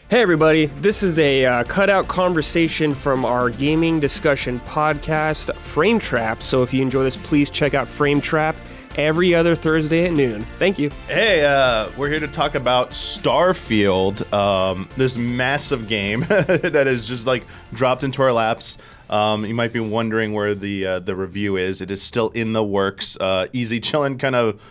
Hey everybody, this is a cutout conversation from our gaming discussion podcast, Frame Trap. So if you enjoy this, please check out Frame Trap every other Thursday at noon. Thank you. Hey, we're here to talk about Starfield, this massive game that is just like dropped into our laps. You might be wondering where the review is. It is still in the works. Easy chillin', kind of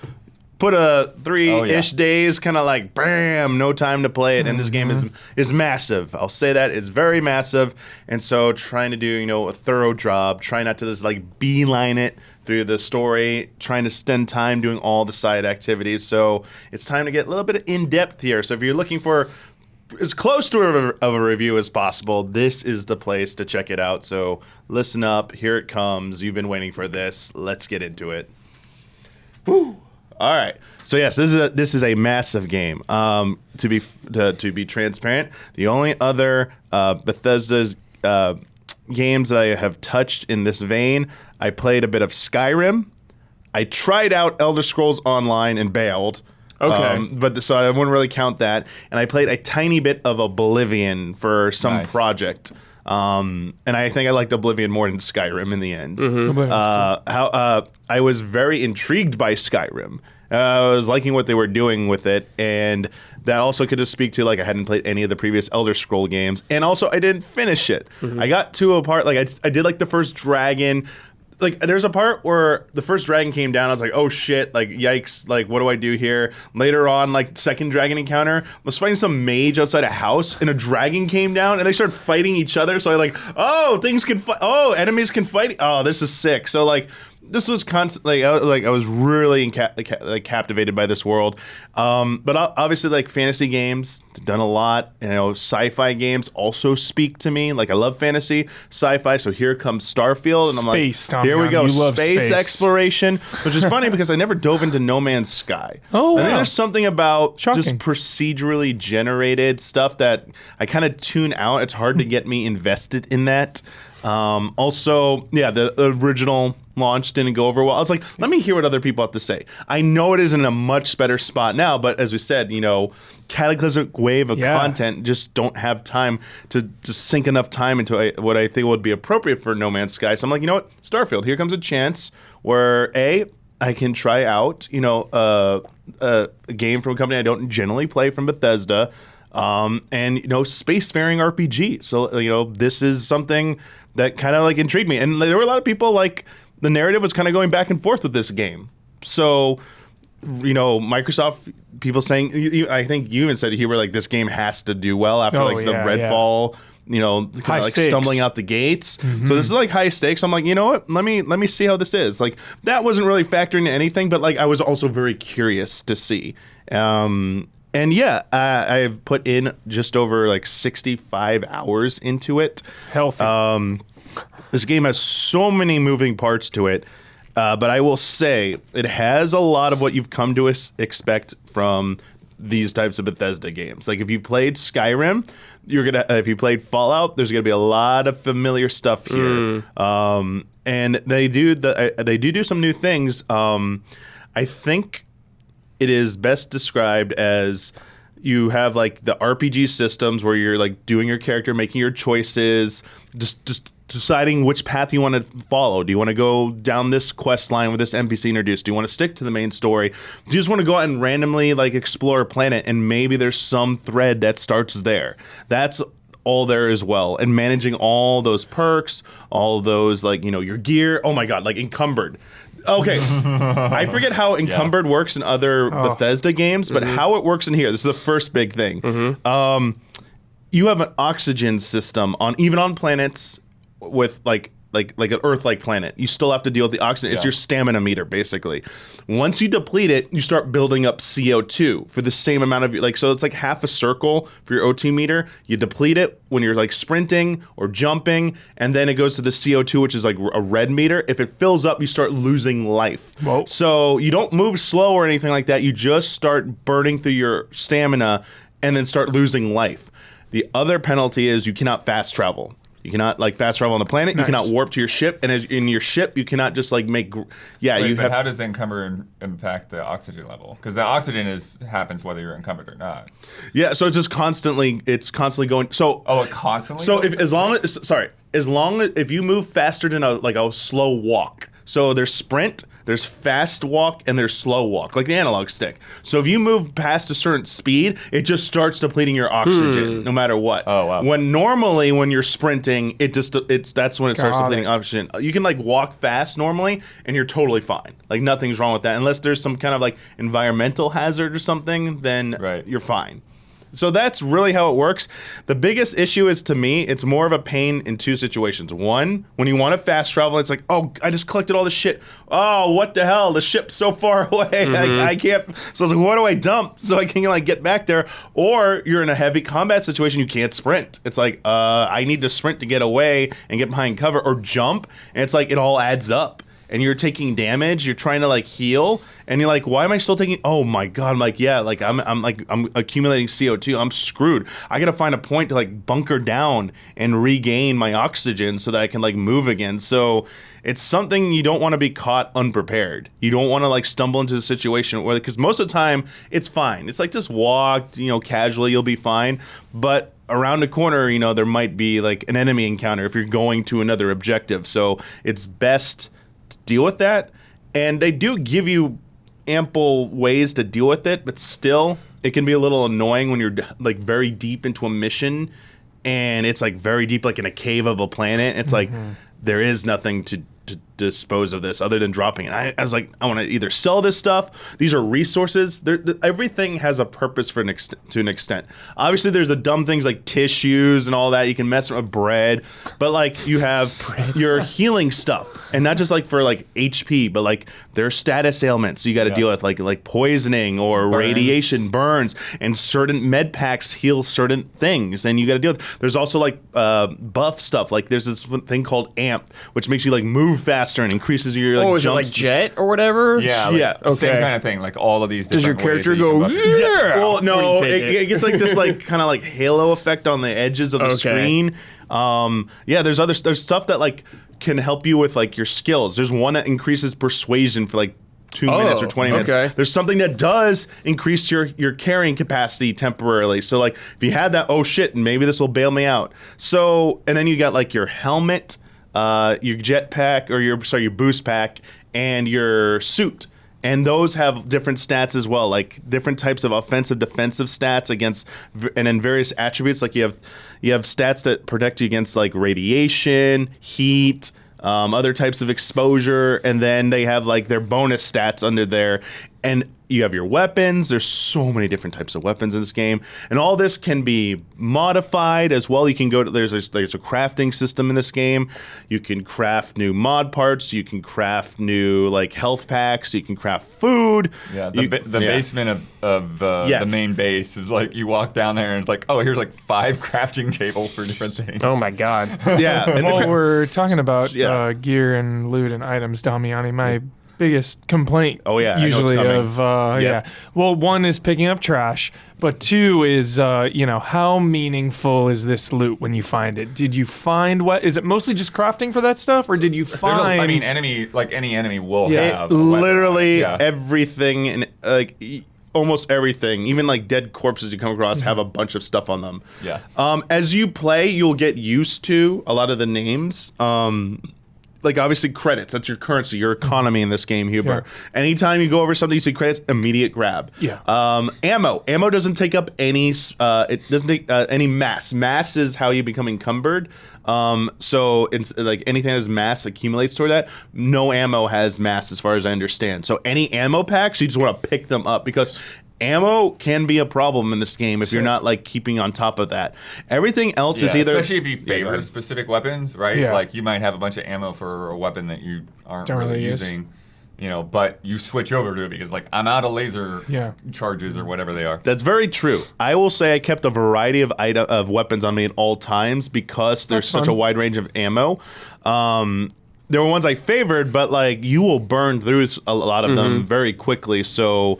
put a 3-ish days, kind of like bam, no time to play it, and this game is massive. I'll say that it's very massive, and so trying to do a thorough job, trying not to just like beeline it through the story, trying to spend time doing all the side activities. So it's time to get a little bit in depth here. So if you're looking for as close to a review as possible, this is the place to check it out. So listen up, here it comes. You've been waiting for this. Let's get into it. Woo! All right. So yes, this is a massive game. To be transparent, the only other Bethesda's games that I have touched in this vein, I played a bit of Skyrim. I tried out Elder Scrolls Online and bailed. Okay. So I wouldn't really count that. And I played a tiny bit of Oblivion for some project. And I think I liked Oblivion more than Skyrim in the end. Mm-hmm. I was very intrigued by Skyrim. I was liking what they were doing with it, and that also could just speak to like I hadn't played any of the previous Elder Scroll games, and also I didn't finish it. Mm-hmm. I got to a part like I did like the first dragon. Like, there's a part where the first dragon came down. I was like, oh, shit. Like, yikes. Like, what do I do here? Later on, like, second dragon encounter, I was fighting some mage outside a house, and a dragon came down, and they started fighting each other. So I like, oh, things can fight. Oh, enemies can fight. Oh, this is sick. So, like, this was constantly, I was really captivated by this world. But obviously, like, fantasy games, done a lot. Sci-fi games also speak to me. Like, I love fantasy, sci-fi. So here comes Starfield, and I'm like, here we go, space exploration, which is funny because I never dove into No Man's Sky. I think there's something about just procedurally generated stuff that I kind of tune out. It's hard to get me invested in that. Also, the original launch didn't go over well. I was like, let me hear what other people have to say. I know it is in a much better spot now, but as we said, cataclysmic wave of content, just don't have time to sink enough time into what I think would be appropriate for No Man's Sky. So I'm like, you know what? Starfield, here comes a chance where I can try out, a game from a company I don't generally play from Bethesda, and spacefaring RPG. So this is something that kind of like intrigued me, and there were a lot of people like the narrative was kind of going back and forth with this game. So Microsoft people saying, I think you even said you were like, this game has to do well after the Redfall. Kind of like stumbling out the gates. Mm-hmm. So this is like high stakes. I'm like, you know what? Let me see how this is. Like, that wasn't really factoring into anything, but like I was also very curious to see. And I've put in just over like 65 hours into it. Healthy. This game has so many moving parts to it, but I will say it has a lot of what you've come to expect from these types of Bethesda games. Like, if you played Skyrim, if you played Fallout, there's gonna be a lot of familiar stuff here. And they do some new things. I think it is best described as you have like the RPG systems where you're like doing your character, making your choices, just deciding which path you want to follow. Do you want to go down this quest line with this NPC introduced? Do you want to stick to the main story? Do you just want to go out and randomly like explore a planet and maybe there's some thread that starts there? That's all there as well. And managing all those perks, all those like, your gear. Oh my God, like Encumbered. Okay, I forget how Encumbered works in other Bethesda games, but how it works in here, this is the first big thing. You have an oxygen system even on planets with like an Earth-like planet. You still have to deal with the oxygen. It's your stamina meter, basically. Once you deplete it, you start building up CO2 for the same amount of so it's like half a circle for your O2 meter. You deplete it when you're like sprinting or jumping, and then it goes to the CO2, which is like a red meter. If it fills up, you start losing life. Whoa. So you don't move slow or anything like that. You just start burning through your stamina and then start losing life. The other penalty is you cannot fast travel. You cannot like fast travel on the planet. Nice. You cannot warp to your ship, and as in your ship, you cannot just like make. Wait, but how does encumber impact the oxygen level? Because the oxygen happens whether you're encumbered or not. Yeah, so it's just constantly going. So it constantly. So goes as long as if you move faster than a slow walk. So there's sprint, there's fast walk, and there's slow walk, like the analog stick. So if you move past a certain speed, it just starts depleting your oxygen, no matter what. Oh, wow. When you're sprinting, that's when it starts depleting oxygen. You can like walk fast normally, and you're totally fine. Like nothing's wrong with that, unless there's some kind of like environmental hazard or something. Then you're fine. So that's really how it works. The biggest issue is, to me, it's more of a pain in two situations. One, when you want to fast travel, it's like, oh, I just collected all this shit. Oh, what the hell? The ship's so far away. I can't. So it's like, what do I dump so I can like get back there? Or you're in a heavy combat situation, you can't sprint. It's like, I need to sprint to get away and get behind cover, or jump. And it's like, it all adds up. And you're taking damage, you're trying to like heal, and you're like, why am I still taking, oh my god, I'm like, yeah, like I'm accumulating CO2, I'm screwed. I gotta find a point to like bunker down and regain my oxygen so that I can like move again. So it's something you don't want to be caught unprepared. You don't want to like stumble into a situation where, because most of the time it's fine. It's like just walk, casually, you'll be fine. But around the corner, there might be like an enemy encounter if you're going to another objective. So it's best deal with that, and they do give you ample ways to deal with it, but still it can be a little annoying when you're like very deep into a mission and it's like very deep, like in a cave of a planet. It's like there is nothing to dispose of this other than dropping it. I was like, I want to either sell this stuff. These are resources. Everything has a purpose to an extent. Obviously, there's the dumb things like tissues and all that. You can mess with bread, but like you have your healing stuff, and not just like for like HP, but like their status ailments. So you got to deal with like poisoning or radiation, burns, and certain med packs heal certain things, and you got to deal with. There's also like buff stuff. Like there's this thing called amp, which makes you like move faster and increases your like is jumps. it like jet or whatever? Yeah, same kind of thing. Like all of these. Does your different ways character that you go? can buff your- Yeah. Well, no, it gets like this like kind of like halo effect on the edges of the screen. There's stuff that like can help you with like your skills. There's one that increases persuasion for like 2 minutes or 20 minutes. Okay. There's something that does increase your carrying capacity temporarily. So like if you had that, oh shit, maybe this will bail me out. So, and then you got like your helmet, your jetpack, or your boost pack, and your suit. And those have different stats as well, like different types of offensive, defensive stats against, and then various attributes. Like you have stats that protect you against like radiation, heat, other types of exposure, and then they have like their bonus stats under there. And you have your weapons. There's so many different types of weapons in this game, and all this can be modified as well. You can go to there's a crafting system in this game. You can craft new mod parts. You can craft new like health packs. You can craft food. Yeah, the basement of the main base is like you walk down there and it's like, oh, here's like 5 crafting tables for different things. Oh my god. Yeah. And While we're talking about gear and loot and items, Damiani, my biggest complaint usually of well, one is picking up trash, but 2 is how meaningful is this loot when you find it? Did you find is it mostly just crafting for that stuff, or did you find any enemy will have literally everything, and like almost everything, even like dead corpses you come across have a bunch of stuff on them. As you play, you'll get used to a lot of the names. Like obviously credits, that's your currency, your economy in this game, Huber. Anytime you go over something, you see credits, immediate grab. Ammo doesn't take up any. It doesn't take any mass. Mass is how you become encumbered. So it's like anything that has mass accumulates toward that. No ammo has mass, as far as I understand. So any ammo packs, you just want to pick them up, because ammo can be a problem in this game if you're not like keeping on top of that. Everything else is either, especially if you favor specific weapons, right? Like you might have a bunch of ammo for a weapon that you aren't really using, but you switch over to it because like I'm out of laser charges or whatever they are. That's very true. I will say I kept a variety of weapons on me at all times because there's such a wide range of ammo. There were ones I favored, but like you will burn through a lot of them very quickly. So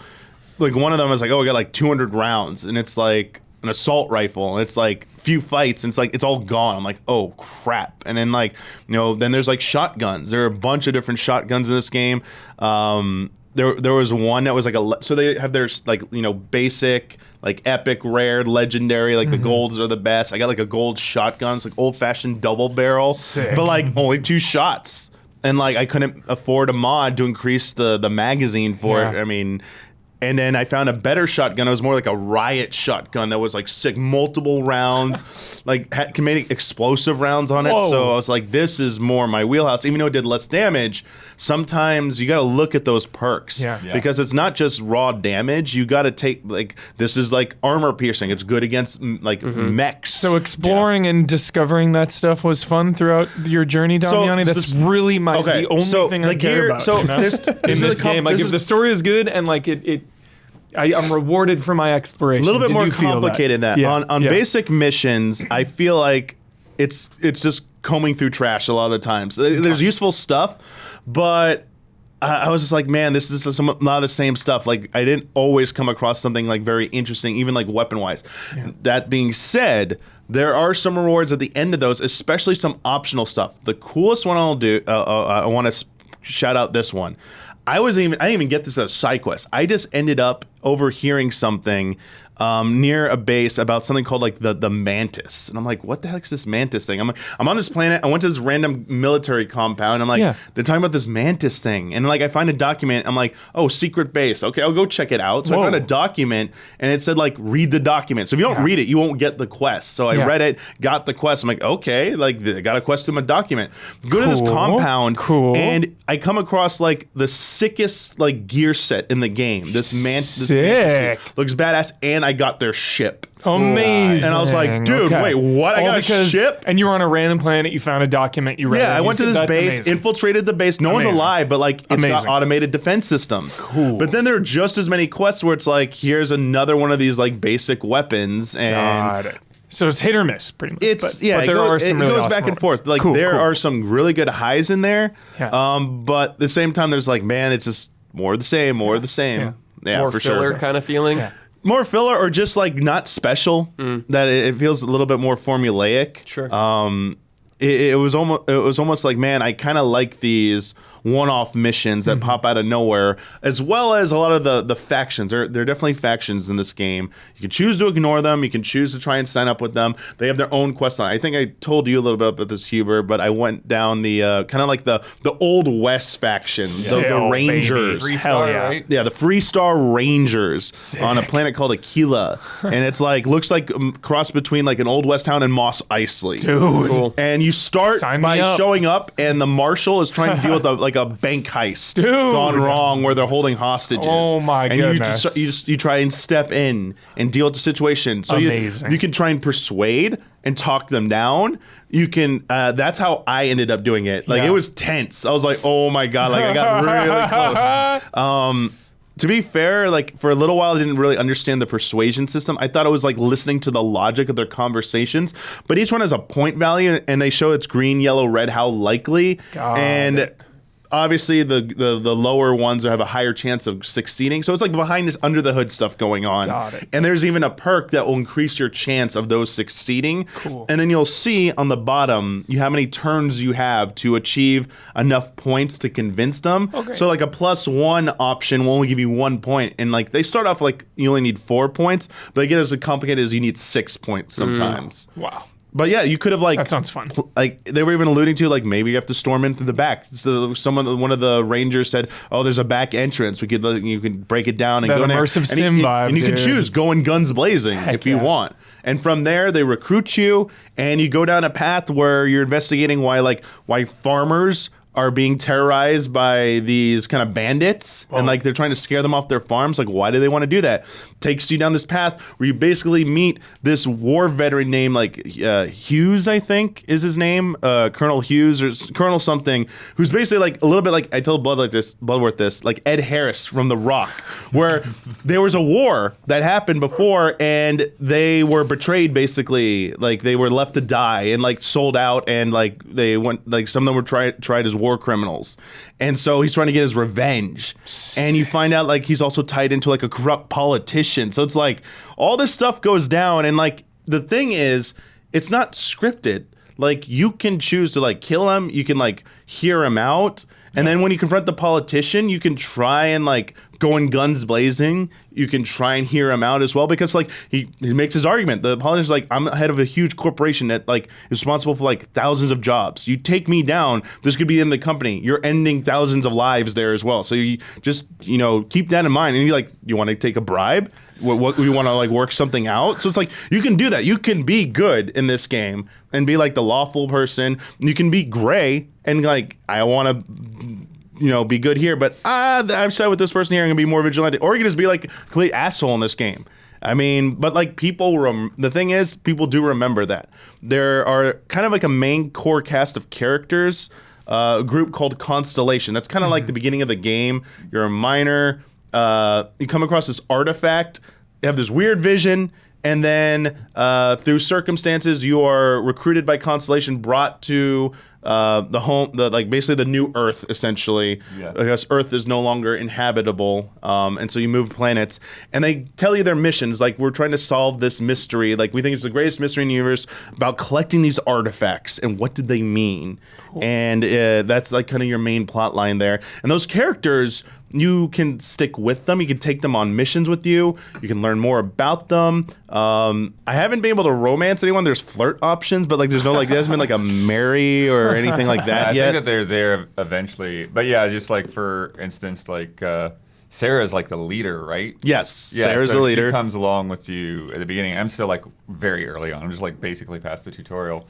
like one of them was like, oh, we got like 200 rounds, and it's like, an assault rifle, and it's like few fights, and it's like it's all gone. I'm like, oh crap. And then like, then there's like shotguns. There are a bunch of different shotguns in this game. There was one that was like so they have their like basic, like epic, rare, legendary, like the golds are the best. I got like a gold shotgun, it's like old fashioned double barrel. Sick. But like only 2 shots. And like I couldn't afford a mod to increase the magazine for it. I mean, and then I found a better shotgun. It was more like a riot shotgun that was like sick, multiple rounds, like can make explosive rounds on it. Whoa. So I was like, this is more my wheelhouse. Even though it did less damage, sometimes you got to look at those perks because it's not just raw damage. You got to take like this is like armor piercing. It's good against like mechs. So exploring and discovering that stuff was fun throughout your journey, Damiani. That's really the only thing I care about. So in this game, like if the story is good and like I'm rewarded for my exploration. A little bit more complicated than that. Yeah. On basic missions, I feel like it's just combing through trash a lot of the times. There's useful stuff, but I was just like, man, this is a lot of the same stuff. Like I didn't always come across something like very interesting, even like weapon-wise. Yeah. That being said, there are some rewards at the end of those, especially some optional stuff. The coolest one I'll do, I want to shout out this one. I didn't even get this as a side quest. I just ended up overhearing something near a base about something called like the mantis, and I'm like, what the heck is this mantis thing? I'm on this planet. I went to this random military compound. I'm like, they're talking about this mantis thing, and like I find a document. I'm like, oh, secret base. Okay, I'll go check it out. So I found a document, and it said like read the document. So if you don't read it, you won't get the quest. So I read it, got the quest. I'm like, okay, like I got a quest to my document. Go to this compound, and I come across like the sickest like gear set in the game. This mantis looks badass, and I got their ship. Amazing. And I was like, dude, wait, what? I got a ship? And you were on a random planet, you found a document, you read it. Yeah, I went to this base, infiltrated the base. No one's alive, but like it's got automated defense systems. Cool. But then there are just as many quests where it's like, here's another one of these like basic weapons. And got it. So it's hit or miss, pretty much. It goes back and forth. Like there are some really good highs in there. Yeah. But at the same time, there's like, man, it's just more of the same, more of the same. Yeah, more for filler sure. kind of feeling. Yeah. More filler, or just like not special. That it feels a little bit more formulaic. Sure. It was almost like, man, I kind of like these one-off missions that pop out of nowhere, as well as a lot of the factions. There are definitely factions in this game. You can choose to ignore them. You can choose to try and sign up with them. They have their own quest line. I think I told you a little bit about this, Huber, but I went down the kind of like the Old West faction, the Rangers. Freestar, right? Yeah, the Freestar Rangers on a planet called Aquila, and it's like looks like a cross between like an Old West town and Mos Eisley. Dude. Cool. And you start by showing up, and the marshal is trying to deal with like a bank heist gone wrong where they're holding hostages. Oh my goodness! And you try and step in and deal with the situation. So you can try and persuade and talk them down. You can. That's how I ended up doing it. Like it was tense. I was like, oh my god! Like I got really close. To be fair, like for a little while, I didn't really understand the persuasion system. I thought it was like listening to the logic of their conversations, but each one has a point value, and they show it's green, yellow, red, how likely, obviously the lower ones have a higher chance of succeeding. So it's like behind this under the hood stuff going on. Got it. And there's even a perk that will increase your chance of those succeeding. Cool. And then you'll see on the bottom how many turns you have to achieve enough points to convince them. Okay. So like a +1 option will only give you 1 point. And like they start off like you only need 4 points, but they get as complicated as you need 6 points sometimes. Wow. But yeah, you could have like that sounds fun. Like they were even alluding to like maybe you have to storm in through the back. So one of the rangers said, "Oh, there's a back entrance. You could break it down and that go in there." Immersive sim vibe, and you can choose going guns blazing if you want. And from there, they recruit you, and you go down a path where you're investigating why farmers are being terrorized by these kind of bandits, and like they're trying to scare them off their farms. Like, why do they want to do that? Takes you down this path where you basically meet this war veteran named like Hughes, I think is his name, Colonel Hughes or Colonel something, who's basically like a little bit like I told Bloodworth this, like Ed Harris from The Rock, where there was a war that happened before and they were betrayed basically, like they were left to die and like sold out, and like they went like some of them were tried as war war criminals. And so he's trying to get his revenge. And you find out like he's also tied into like a corrupt politician. So it's like all this stuff goes down. And like the thing is, it's not scripted. Like you can choose to like kill him. You can like hear him out. And then when you confront the politician, you can try and like go in guns blazing. You can try and hear him out as well, because like he makes his argument. The politician's like, I'm head of a huge corporation that like is responsible for like thousands of jobs. You take me down, this could be in the company. You're ending thousands of lives there as well. So you just, you know, keep that in mind. And you're like, you want to take a bribe? What you want to like work something out? So it's like you can do that. You can be good in this game and be like the lawful person. You can be gray and like, I want to, you know, be good here, but I'm side with this person here. I'm gonna be more vigilante, or you can just be like a complete asshole in this game. I mean, but like people, the thing is, people do remember that there are kind of like a main core cast of characters, a group called Constellation. That's kind of like the beginning of the game. You're a miner. You come across this artifact. You have this weird vision. And then through circumstances, you are recruited by Constellation, brought to the home, like basically the new Earth, essentially. Yeah. Because Earth is no longer inhabitable, and so you move planets. And they tell you their missions, like we're trying to solve this mystery. Like we think it's the greatest mystery in the universe about collecting these artifacts and what did they mean. Cool. And that's like kind of your main plot line there. And those characters, you can stick with them. You can take them on missions with you. You can learn more about them. I haven't been able to romance anyone. There's flirt options, but like there's no like there hasn't been like a marry or anything like that yet. I think that they're there eventually. But yeah, just like for instance, like Sarah's like the leader, right? Yes, yeah, Sarah's the leader. She comes along with you at the beginning. I'm still like very early on. I'm just like basically past the tutorial.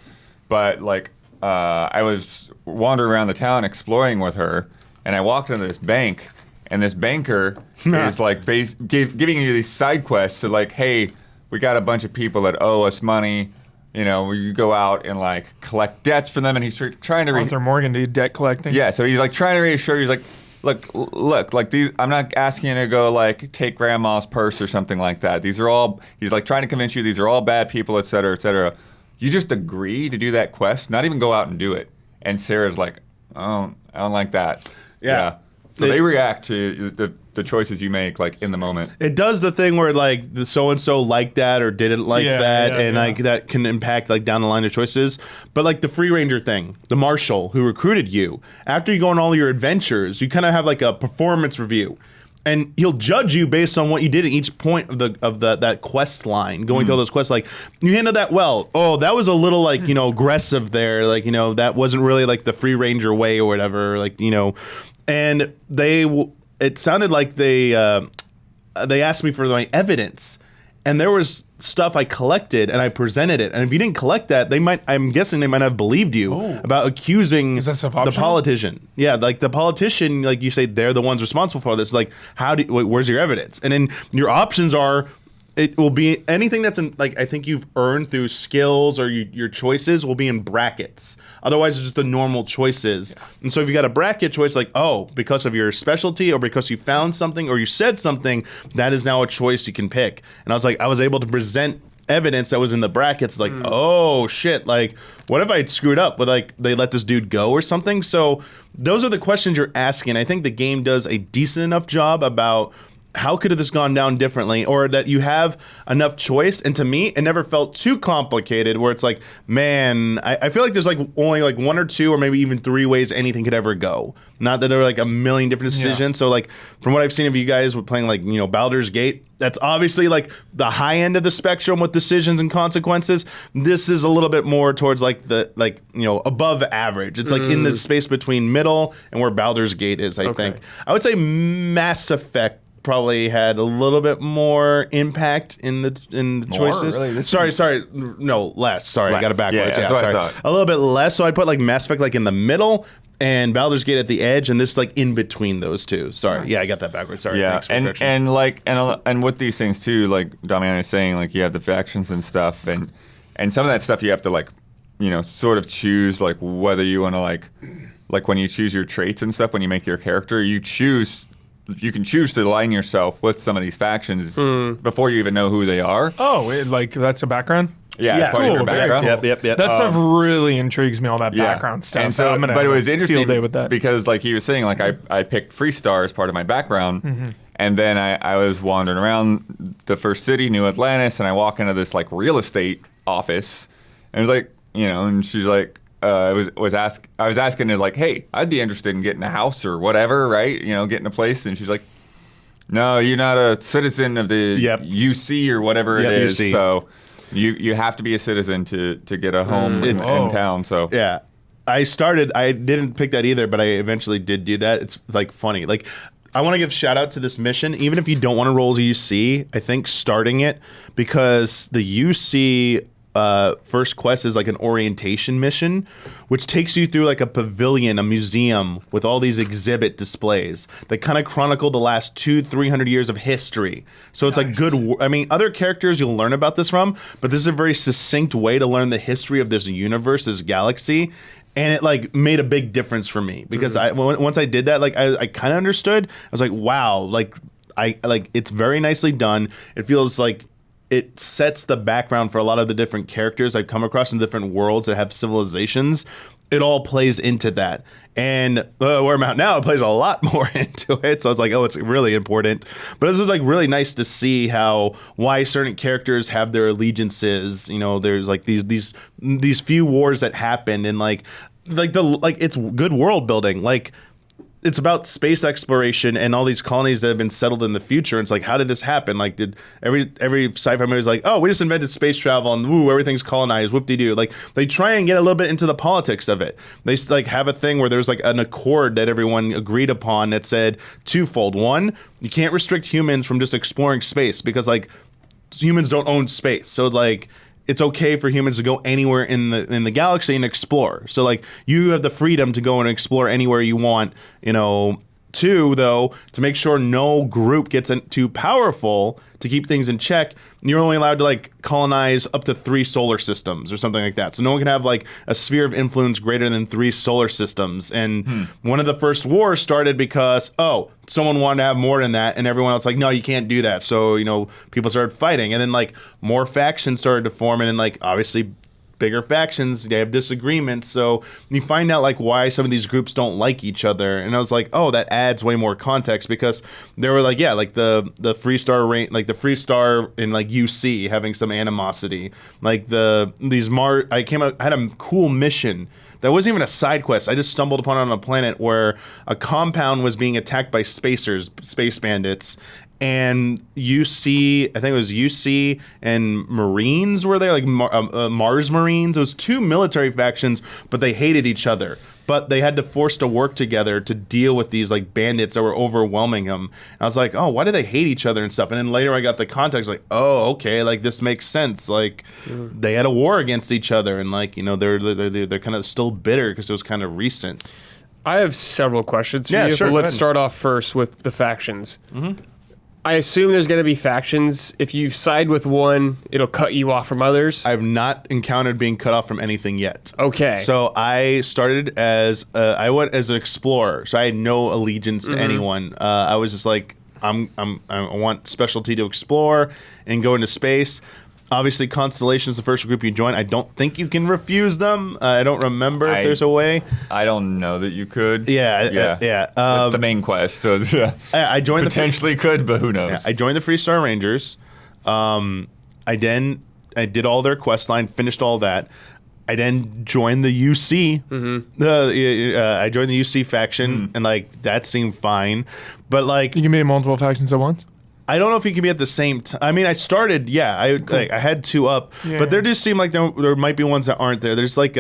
But like I was wandering around the town exploring with her, and I walked into this bank. And this banker is like giving you these side quests. So like, hey, we got a bunch of people that owe us money. You know, you go out and like collect debts from them. And he's trying to Arthur Morgan, dude, debt collecting. Yeah, so he's like trying to reassure you. He's like, look, like these. I'm not asking you to go like take grandma's purse or something like that. These are all. He's like trying to convince you these are all bad people, et cetera, et cetera. You just agree to do that quest, not even go out and do it. And Sarah's like, oh, I don't like that. Yeah. So they react to the choices you make, like, in the moment. It does the thing where, like, the so-and-so liked that or didn't like that, and, like, that can impact, like, down the line of choices. But, like, the Free Ranger thing, the marshal who recruited you, after you go on all your adventures, you kind of have, like, a performance review. And he'll judge you based on what you did at each point of that quest line, going through all those quests. Like, you handled that well. Oh, that was a little, like, you know, aggressive there. Like, you know, that wasn't really, like, the Free Ranger way or whatever. Like, you know... And it sounded like they asked me for my evidence, and there was stuff I collected and I presented it. And if you didn't collect that, I'm guessing they might have believed you about accusing the politician. Yeah, like the politician, like you say, they're the ones responsible for this. Like, where's your evidence? And then your options are. It will be anything that's in, like, I think you've earned through skills or your choices will be in brackets. Otherwise, it's just the normal choices. And so if you got a bracket choice, like, oh, because of your specialty or because you found something or you said something, that is now a choice you can pick. And I was able to present evidence that was in the brackets, like, oh, shit, like, what if I had screwed up with, like, they let this dude go or something? So those are the questions you're asking. I think the game does a decent enough job about how could have this gone down differently, or that you have enough choice. And to me, it never felt too complicated where it's like, man, I feel like there's like only like one or two or maybe even three ways anything could ever go. Not that there were like a million different decisions. So like from what I've seen of you guys with playing like, you know, Baldur's Gate, that's obviously like the high end of the spectrum with decisions and consequences. This is a little bit more towards like the, like, you know, above average. It's like in the space between middle and where Baldur's Gate is, I think. I would say Mass Effect probably had a little bit more impact in the choices. Really? Sorry, no, less. Sorry, less. I got it backwards. Yeah, sorry, a little bit less. So I'd put like Mass Effect like in the middle and Baldur's Gate at the edge, and this like in between those two. Sorry, nice. Yeah, I got that backwards. Sorry. Yeah, and with these things too, like Damiani is saying, like you have the factions and stuff, and some of that stuff you have to like, you know, sort of choose like whether you want to like when you choose your traits and stuff when you make your character, you choose you can choose to align yourself with some of these factions before you even know who they are. Oh, that's a background? Yeah, yeah, part of your background. Cool. Yep. That stuff really intrigues me, all that background stuff. And so, I'm gonna but it was have a interesting field day with that. because, like he was saying, like I picked Freestar as part of my background, and then I was wandering around the first city, New Atlantis, and I walk into this like real estate office, and it was like, and she's like, I was asking her like, hey, I'd be interested in getting a house or whatever, right? Getting a place, and she's like, no, you're not a citizen of the UC or whatever it is, UC. So. You have to be a citizen to get a home in town. So yeah, I didn't pick that either, but I eventually did do that. It's like funny. Like I want to give shout out to this mission, even if you don't want to roll as UC. I think starting it because the UC first quest is like an orientation mission, which takes you through like a pavilion, a museum with all these exhibit displays that kind of chronicle the last 200-300 years of history. So it's like good. I mean, other characters you'll learn about this from, but this is a very succinct way to learn the history of this universe, this galaxy. And it like made a big difference for me because once I did that, like I kind of understood. I was like, wow, like it's very nicely done. It feels like it sets the background for a lot of the different characters I've come across in different worlds that have civilizations. It all plays into that. And where I'm at now, it plays a lot more into it. So I was like, oh, it's really important. But this is like really nice to see why certain characters have their allegiances. There's like these few wars that happen, and like it's good world building. Like it's about space exploration and all these colonies that have been settled in the future. It's like, how did this happen? Like, did every sci-fi movie is like, oh, we just invented space travel and woo, everything's colonized, whoop-de-doo. Like, they try and get a little bit into the politics of it. They like have a thing where there's like an accord that everyone agreed upon that said twofold. One, you can't restrict humans from just exploring space because like humans don't own space. So like, it's okay for humans to go anywhere in the galaxy and explore. So like you have the freedom to go and explore anywhere you want. Two, though, to make sure no group gets too powerful to keep things in check, you're only allowed to like colonize up to 3 solar systems or something like that. So no one can have like a sphere of influence greater than 3 solar systems. And one of the first wars started because, someone wanted to have more than that, and everyone else like, no, you can't do that. So, people started fighting, and then like more factions started to form, and then like obviously bigger factions, they have disagreements, so you find out like why some of these groups don't like each other. And I was like, oh, that adds way more context because they were like, like the Freestar like the Freestar in like UC having some animosity, like I had a cool mission that wasn't even a side quest. I just stumbled upon it on a planet where a compound was being attacked by space bandits. And UC, I think it was UC and Marines were there, like Mars Marines. It was 2 military factions, but they hated each other. But they had to force to work together to deal with these like bandits that were overwhelming them. And I was like, oh, why do they hate each other and stuff? And then later I got the context, like, oh, okay, like this makes sense. Like they had a war against each other, and like they're kind of still bitter because it was kind of recent. I have several questions for you. Sure, but let's start off first with the factions. I assume there's going to be factions. If you side with one, it'll cut you off from others. I've not encountered being cut off from anything yet. Okay. So I started I went as an explorer, so I had no allegiance to anyone. I was just like, I want specialty to explore and go into space. Obviously, Constellation is the first group you join. I don't think you can refuse them. I don't remember if there's a way. I don't know that you could. Yeah. That's the main quest. So I joined potentially could, but who knows? Yeah, I joined the Freestar Rangers. I did all their quest line, finished all that. I then joined the UC. I joined the UC faction, and like that seemed fine. But like, you can be in multiple factions at once. I don't know if you can be at the same time. I mean, I started, I had 2 up, but there just seemed like there might be ones that aren't there. There's like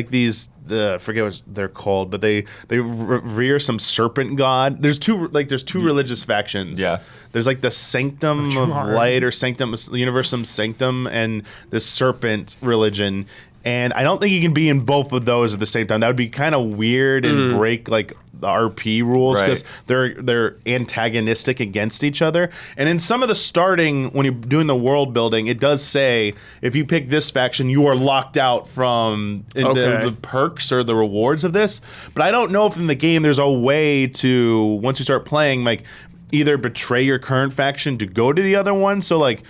these, I forget what they're called, but they revere some serpent god. There's two religious factions. Yeah. There's like the Sanctum of Light or Universum Sanctum and the Serpent religion. And I don't think you can be in both of those at the same time. That would be kind of weird and break like RP rules because they're antagonistic against each other. And in some of the starting, when you're doing the world building, it does say if you pick this faction, you are locked out from the perks or the rewards of this. But I don't know if in the game there's a way to, once you start playing, like either betray your current faction to go to the other one. So like,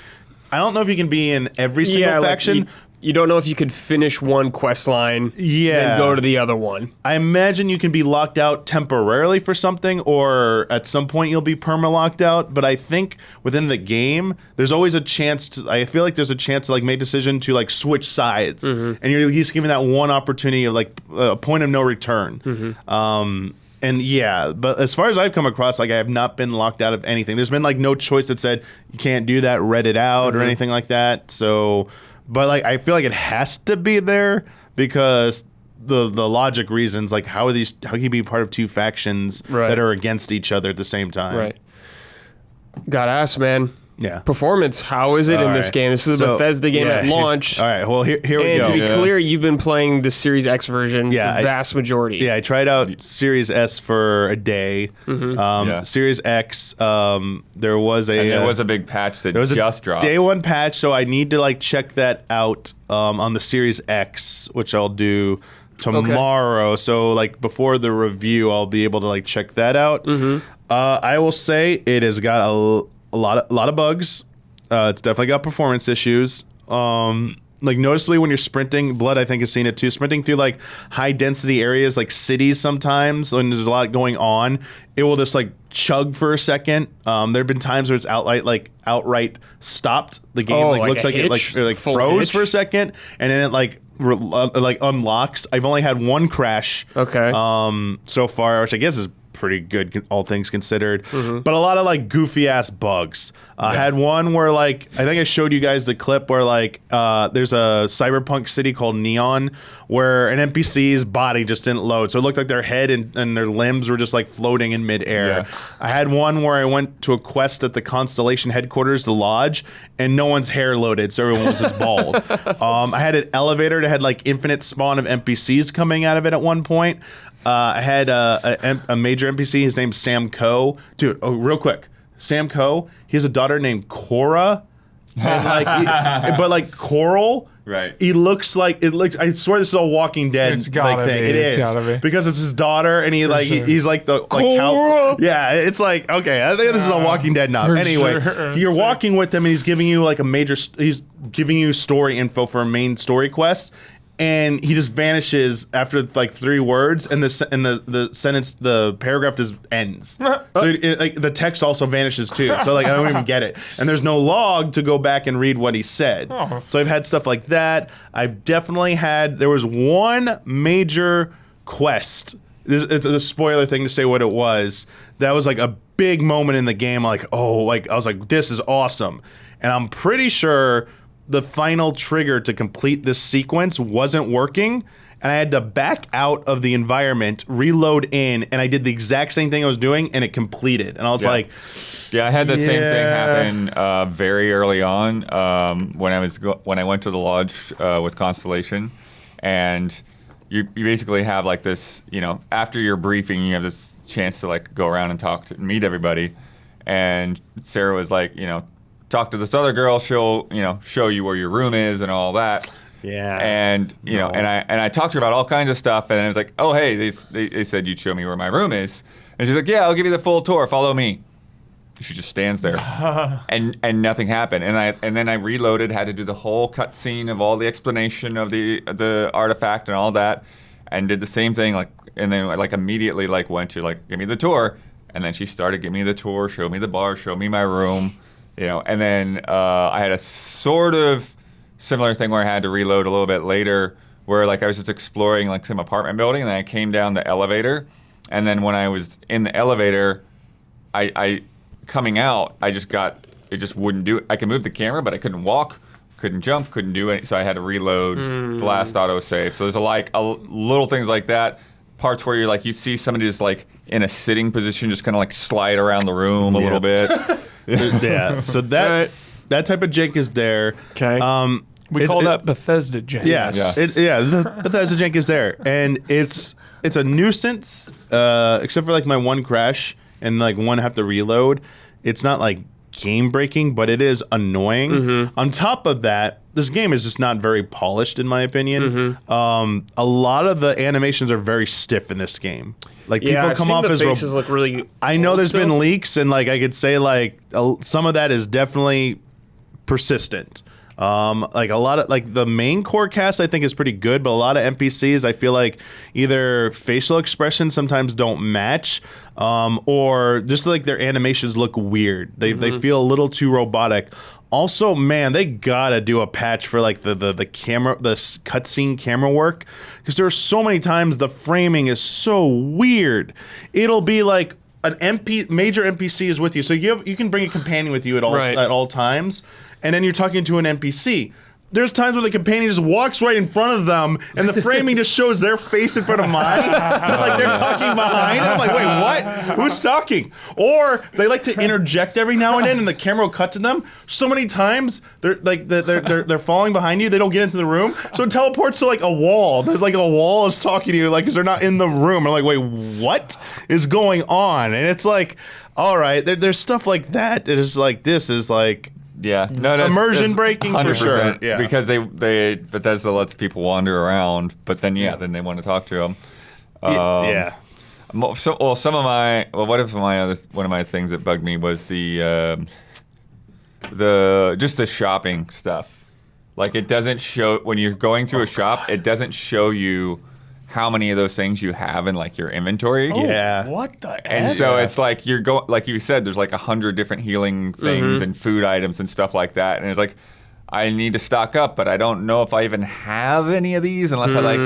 I don't know if you can be in every single faction. Like you don't know if you could finish one quest line and go to the other one. I imagine you can be locked out temporarily for something, or at some point you'll be perma-locked out. But I think within the game, there's always a chance to, I feel like there's a chance to like make a decision to like switch sides. And you're just given that one opportunity of like a point of no return. And yeah, but as far as I've come across, like I have not been locked out of anything. There's been like no choice that said you can't do that, read it out or anything like that. So... But like, I feel like it has to be there because the logic reasons, like how can you be part of two factions that are against each other at the same time? Right. Gotta ask, man. Yeah. Performance, how is it in this game? This is a Bethesda game at launch. All right, well, here we go. And to be clear, you've been playing the Series X version the vast majority. Yeah, I tried out Series S for a day. Series X, there was a big patch that just dropped. Day one patch, so I need to like check that out on the Series X, which I'll do tomorrow. So like before the review, I'll be able to like check that out. I will say it has got a lot of bugs. It's definitely got performance issues. Like noticeably when you're sprinting, Blood I think has seen it too, sprinting through like high density areas like cities sometimes when there's a lot going on, it will just like chug for a second. There have been times where it's outright stopped the game. Looks like it froze for a second and then it like unlocks. I've only had one crash so far, which I guess is pretty good, all things considered. But a lot of like goofy ass bugs. I had one where like I think I showed you guys the clip where like there's a cyberpunk city called Neon where an NPC's body just didn't load, so it looked like their head and their limbs were just like floating in midair. I had one where I went to a quest at the Constellation headquarters, the lodge, and no one's hair loaded, so everyone was just bald. I had an elevator that had like infinite spawn of NPCs coming out of it at one point. I had a major NPC. His name's Sam Coe. Dude, real quick. Sam Coe, he has a daughter named Cora. And but like Coral. Right. He looks like I swear this is a Walking Dead it's gotta thing. Be. It is gotta be. because it's his daughter, and he's like the Cora. yeah. It's like okay, I think this is a Walking Dead now. Anyway, you're walking with him, and he's giving you like he's giving you story info for a main story quest. And he just vanishes after like 3 words, and the sentence, the paragraph just ends. So like the text also vanishes too. So like I don't even get it. And there's no log to go back and read what he said. So I've had stuff like that. I've definitely had. There was one major quest. It's a spoiler thing to say what it was. That was like a big moment in the game. I was like, this is awesome, and I'm pretty sure the final trigger to complete this sequence wasn't working, and I had to back out of the environment, reload in, and I did the exact same thing I was doing, and it completed. And I was like, yeah, I had the same thing happen very early on when I went to the lodge with Constellation, and you basically have like this, after your briefing, you have this chance to like go around and meet everybody, and Sarah was like, talk to this other girl, she'll, show you where your room is and all that. Yeah. And, and I talked to her about all kinds of stuff, and I was like, oh, hey, they said you'd show me where my room is. And she's like, yeah, I'll give you the full tour, follow me. She just stands there, and nothing happened. And then I reloaded, had to do the whole cutscene of all the explanation of the artifact and all that, and did the same thing, and then immediately went to give me the tour, and then she started giving me the tour, showed me the bar, showed me my room. And then I had a sort of similar thing where I had to reload a little bit later, where I was just exploring some apartment building, and then I came down the elevator, and then when I was in the elevator, I coming out, it just wouldn't do it. I could move the camera, but I couldn't walk, couldn't jump, couldn't do it, so I had to reload the last autosave. So there's a little things like that, parts where you're you see somebody just in a sitting position, just kind of slide around the room a little bit. Yeah, so that type of jank is there. Okay. We call that Bethesda jank. Yes. The Bethesda jank is there. And it's a nuisance, except for like my one crash and like one have to reload. It's not like game breaking, but it is annoying. Mm-hmm. On top of that, this game is just not very polished in my opinion. Mm-hmm. A lot of the animations are very stiff in this game. Like people come off as faces look really. I know there's been leaks, and like I could say like some of that is definitely persistent. Like a lot of like the main core cast I think is pretty good, but a lot of NPCs I feel like either facial expressions sometimes don't match, or just like their animations look weird. They feel a little too robotic. Also, man, they gotta do a patch for like the camera, the cutscene camera work, because there are so many times the framing is so weird. It'll be like an major NPC is with you, so you can bring a companion with you at all times. And then you're talking to an NPC. There's times where the companion just walks right in front of them, and the framing just shows their face in front of mine. But like they're talking behind, and I'm like, wait, what? Who's talking? Or they like to interject every now and then, and the camera will cut to them. So many times they're falling behind you. They don't get into the room, so it teleports to like a wall. There's like a wall is talking to you, like because they're not in the room. I'm like, wait, what is going on? And it's like, all right, there's stuff like that. It is like this is like. Yeah, immersion breaking 100%, for sure. Yeah, because Bethesda lets people wander around, but then then they want to talk to them. One of my things that bugged me was the just the shopping stuff. Like it doesn't show when you're going through a shop. It doesn't show you how many of those things you have in like your inventory. What the And heck? so it's like you're going, like you said, there's like 100 different healing things and food items and stuff like that. And it's like, I need to stock up, but I don't know if I even have any of these unless I like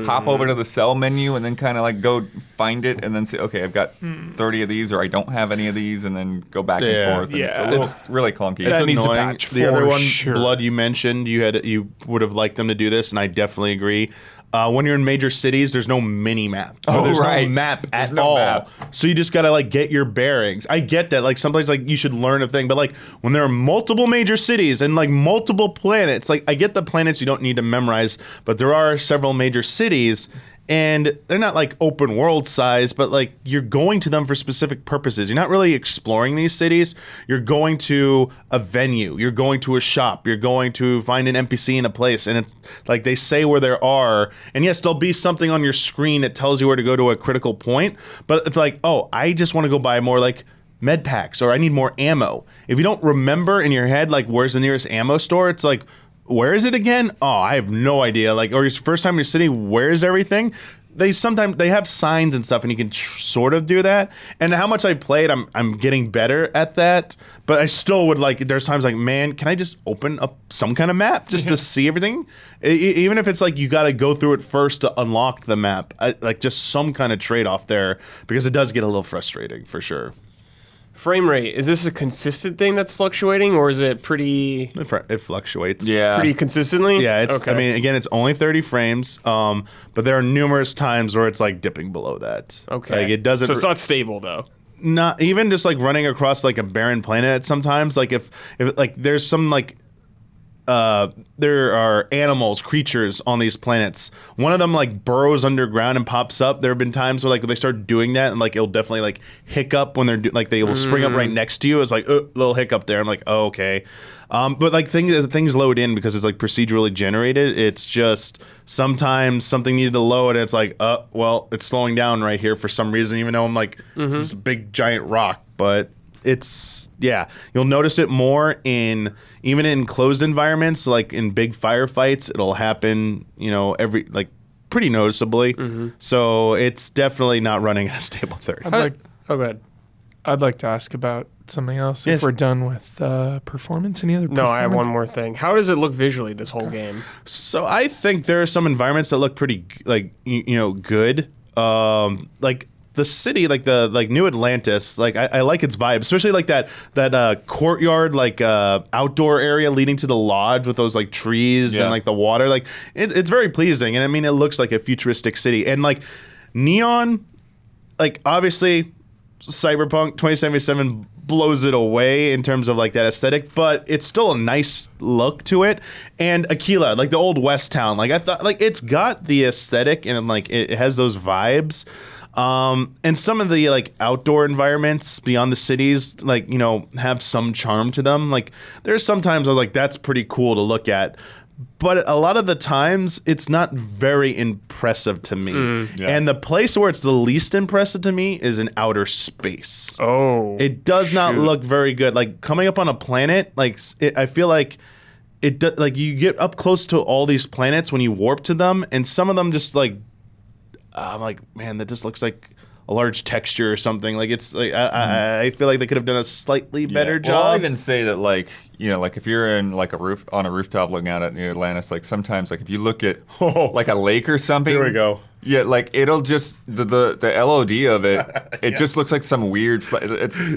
hop over to the sell menu and then kind of like go find it and then say, okay, I've got 30 of these or I don't have any of these and then go back and forth. And it's really clunky. It's needs a annoying. patch The other one, sure. Blood, you mentioned, you would have liked them to do this, and I definitely agree. When you're in major cities, there's no mini map. There's no map at all. So you just gotta like get your bearings. I get that. Like someplace like you should learn a thing, but like when there are multiple major cities and like multiple planets, like I get the planets you don't need to memorize, but there are several major cities. And they're not like open world size, but like you're going to them for specific purposes. You're not really exploring these cities. You're going to a venue. You're going to a shop. You're going to find an NPC in a place. And it's like they say where there are. And yes, there'll be something on your screen that tells you where to go to a critical point. But it's like, oh, I just want to go buy more like med packs or I need more ammo. If you don't remember in your head, like where's the nearest ammo store, it's like, where is it again? Oh, I have no idea. Like, or it's first time in your city, where's everything? They have signs and stuff, and you can sort of do that. And how much I played, I'm getting better at that. But I still would like. There's times like, man, can I just open up some kind of map just to see everything? Even if it's like you got to go through it first to unlock the map, like just some kind of trade off there because it does get a little frustrating for sure. Frame rate, is this a consistent thing that's fluctuating, or is it pretty... It fluctuates. Yeah. Pretty consistently? Yeah, it's. Okay. I mean, again, it's only 30 frames, but there are numerous times where it's like dipping below that. Okay. Like it doesn't... So it's not stable, though. Not even just like running across like a barren planet sometimes. Like if like there's some like... there are animals, creatures on these planets. One of them like burrows underground and pops up. There have been times where like they start doing that and like it'll definitely like hiccup when they're like they will spring up right next to you. It's like little hiccup there. I'm like, oh, okay. But like things load in because it's like procedurally generated. It's just sometimes something needed to load and it's like, well, it's slowing down right here for some reason, even though I'm like this is a big giant rock, but. It's you'll notice it more even in closed environments, like in big firefights. It'll happen, every like pretty noticeably. So it's definitely not running at a stable 30. Go ahead. I'd like to ask about something else if we're done with performance. Any other? No, I have one more thing. How does it look visually? This whole game. So I think there are some environments that look pretty like good. Like. The city, like New Atlantis, like I like its vibe, especially like that courtyard, like outdoor area leading to the lodge with those like trees and like the water, like it's very pleasing, and I mean it looks like a futuristic city, and like neon, like obviously Cyberpunk 2077 blows it away in terms of like that aesthetic, but it's still a nice look to it. And Aquila, like the old West town, like I thought, like it's got the aesthetic and like it has those vibes. And some of the like outdoor environments beyond the cities, like, you know, have some charm to them. Like there's sometimes I was like, that's pretty cool to look at. But a lot of the times, it's not very impressive to me. And the place where it's the least impressive to me is in outer space. Oh, it does not look very good. Like coming up on a planet, like I feel like like you get up close to all these planets when you warp to them, and some of them just like, I'm like, man, that just looks like a large texture or something. Like it's like I feel like they could have done a slightly better job. Well, I'll even say that, like, you know, like if you're in like a rooftop looking out at New Atlantis, like sometimes like if you look at like a lake or something. Here we go. Yeah, like it'll just the LOD of it just looks like some weird.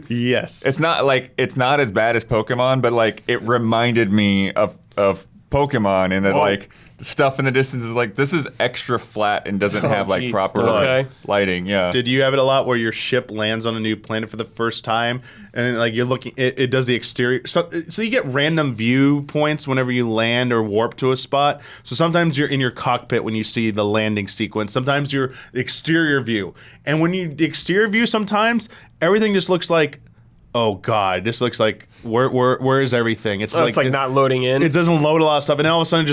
Yes. It's not as bad as Pokemon, but like it reminded me of Pokemon in that like. Stuff in the distance is like, this is extra flat and doesn't have like proper lighting. Yeah. Did you have it a lot where your ship lands on a new planet for the first time and like you're looking, it does the exterior. So you get random viewpoints whenever you land or warp to a spot. So sometimes you're in your cockpit when you see the landing sequence. Sometimes you're the exterior view. And when the exterior view, sometimes everything just looks like, oh God, this looks like where is everything? It's like not loading in. It doesn't load a lot of stuff, and then all of a sudden,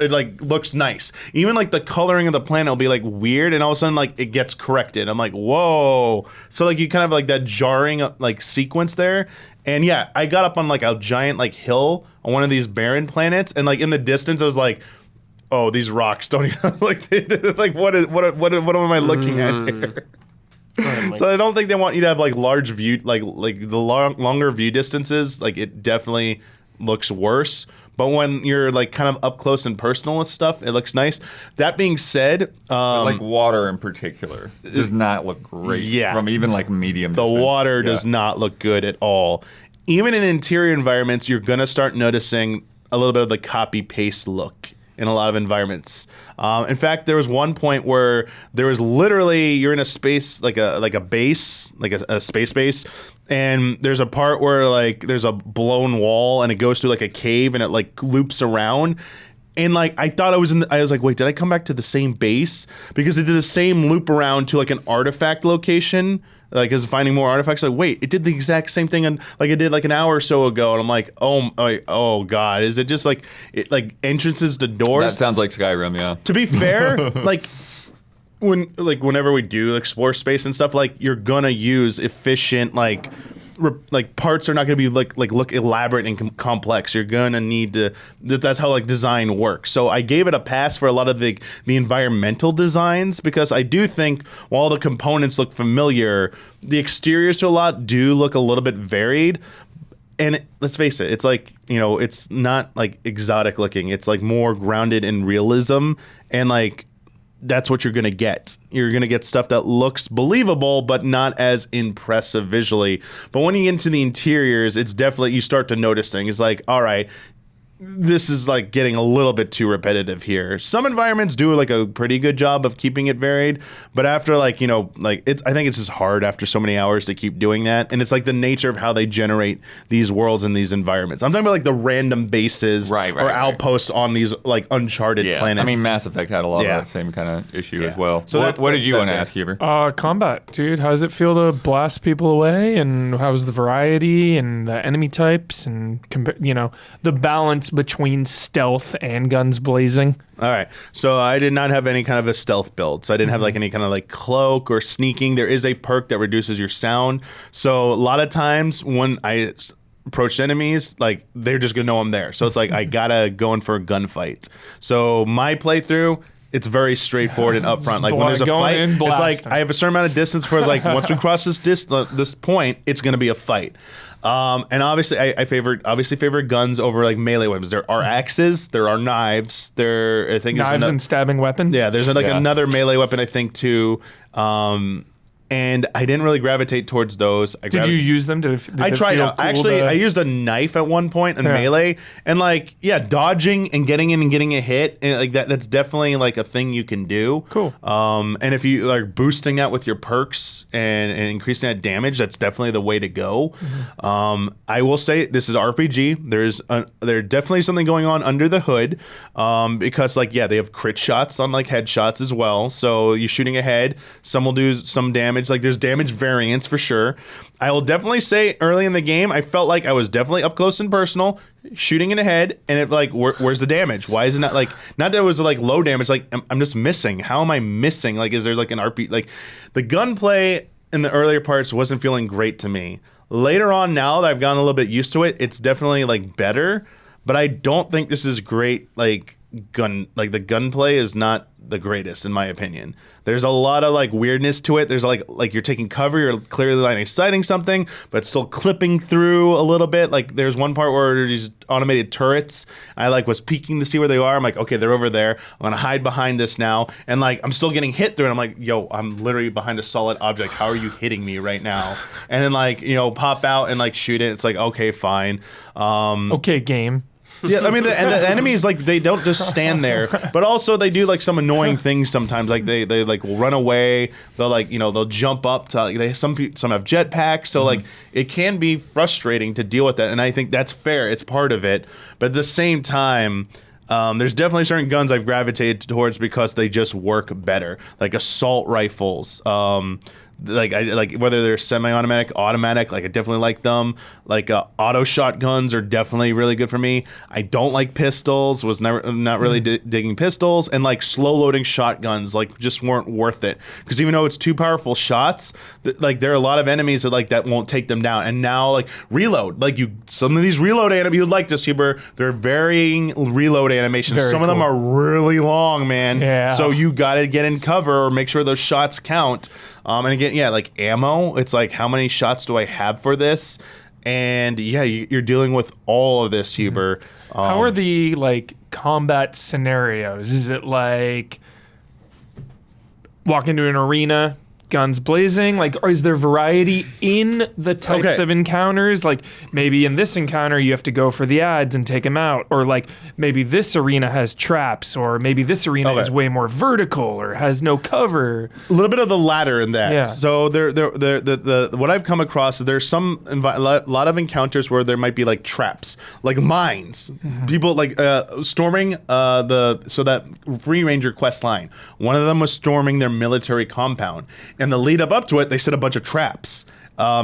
it like looks nice. Even like the coloring of the planet will be like weird, and all of a sudden, like it gets corrected. I'm like, whoa! So like you kind of like that jarring like sequence there. And yeah, I got up on like a giant like hill on one of these barren planets, and like in the distance, I was like, oh, these rocks don't even like what am I looking at here? So I don't think they want you to have like large view, like the longer view distances. Like it definitely looks worse. But when you're like kind of up close and personal with stuff, it looks nice. That being said, like water in particular does not look great. Yeah, from even like medium. The distance. Water does not look good at all. Even in interior environments, you're gonna start noticing a little bit of the copy paste look in a lot of environments. In fact, there was one point where there was literally, you're in a space, like a base, like a space base, and there's a part where like there's a blown wall and it goes through like a cave and it like loops around. And like I thought I was like, wait, did I come back to the same base? Because it did the same loop around to like an artifact location. Like, is finding more artifacts. Like, wait, it did the exact same thing, like it did like an hour or so ago, and I'm like, oh god, is it just like entrances to doors? That sounds like Skyrim, yeah. To be fair, whenever we do explore space and stuff, like you're gonna use efficient like parts are not going to be look elaborate and complex. You're going to need to, that's how like design works. So I gave it a pass for a lot of the environmental designs, because I do think while the components look familiar, the exteriors to a lot do look a little bit varied. And let's face it, it's like, you know, it's not like exotic looking. It's like more grounded in realism, and like that's what you're going to get. You're going to get stuff that looks believable, but not as impressive visually. But when you get into the interiors, it's definitely, you start to notice things like, all right, this is like getting a little bit too repetitive here. Some environments do like a pretty good job of keeping it varied, but after like, you know, like I think it's just hard after so many hours to keep doing that. And it's like the nature of how they generate these worlds and these environments. I'm talking about like the random bases or outposts on these like uncharted planets. I mean, Mass Effect had a lot of that same kind of issue as well. So what did you want to ask, Huber? Combat, dude. How does it feel to blast people away, and how's the variety and the enemy types and you know, the balance between stealth and guns blazing? All right. So I did not have any kind of a stealth build. So I didn't have like any kind of like cloak or sneaking. There is a perk that reduces your sound. So a lot of times when I approached enemies, like they're just gonna know I'm there. So it's like I gotta go in for a gunfight. So my playthrough, it's very straightforward and upfront. Like when there's a fight, it's like I have a certain amount of distance for like once we cross this point, it's gonna be a fight. And obviously, I favor guns over like melee weapons. There are axes, there are knives, knives and stabbing weapons. Yeah, there's like another melee weapon I think too. and I didn't really gravitate towards those. Did you use them? I tried. I used a knife at one point in melee, and like dodging and getting in and getting a hit, and like that's definitely like a thing you can do. Cool. And if you like boosting that with your perks and increasing that damage, that's definitely the way to go. Mm-hmm. I will say this is RPG. There's definitely something going on under the hood, because like they have crit shots on like headshots as well. So you're shooting ahead, some will do some damage. Like there's damage variance for sure. I will definitely say early in the game, I felt like I was definitely up close and personal, shooting in the head, and it like, where's the damage? Why isn't that like, not that it was like low damage, like I'm just missing. How am I missing? Like, is there like an RP, like the gunplay in the earlier parts wasn't feeling great to me. Later on, now that I've gotten a little bit used to it, it's definitely like better, but I don't think this is great. Like the gunplay is not the greatest in my opinion. There's a lot of like weirdness to it. There's like you're taking cover, you're clearly line of sighting something, but still clipping through a little bit. Like there's one part where there's these automated turrets. I like was peeking to see where they are. I'm like, okay, they're over there. I'm gonna hide behind this now, and like I'm still getting hit through it. I'm like, yo, I'm literally behind a solid object. How are you hitting me right now? And then like pop out and like shoot it. It's like, okay, fine. Okay, game. Yeah, I mean, the enemies, like, they don't just stand there, but also they do, like, some annoying things sometimes. Like, they like, will run away. They'll, like, they'll jump up to, like, some have jetpacks. So, like, it can be frustrating to deal with that. And I think that's fair. It's part of it. But at the same time, there's definitely certain guns I've gravitated towards because they just work better. Like, assault rifles. Like I like whether they're semi-automatic, automatic. Like I definitely like them. Like auto shotguns are definitely really good for me. I don't like pistols. Was not really digging pistols, and like slow loading shotguns like just weren't worth it because even though it's two powerful shots, like there are a lot of enemies that won't take them down. And now like reload, like some of these reload enemies you'd like this, Huber. They're varying reload animations. Some of them are really long, man. Yeah. So you gotta get in cover or make sure those shots count. And again, like ammo, it's like, how many shots do I have for this? And you're dealing with all of this, Huber. How are the like combat scenarios? Is it like walk into an arena, guns blazing? Like, or is there variety in the types of encounters? Like, maybe in this encounter you have to go for the ads and take them out, or like maybe this arena has traps, or maybe this arena is way more vertical or has no cover. A little bit of the latter in that. Yeah. So what I've come across is there's a lot of encounters where there might be like traps, like mines. People like storming that Free Ranger quest line. One of them was storming their military compound. And the lead up to it, they set a bunch of traps.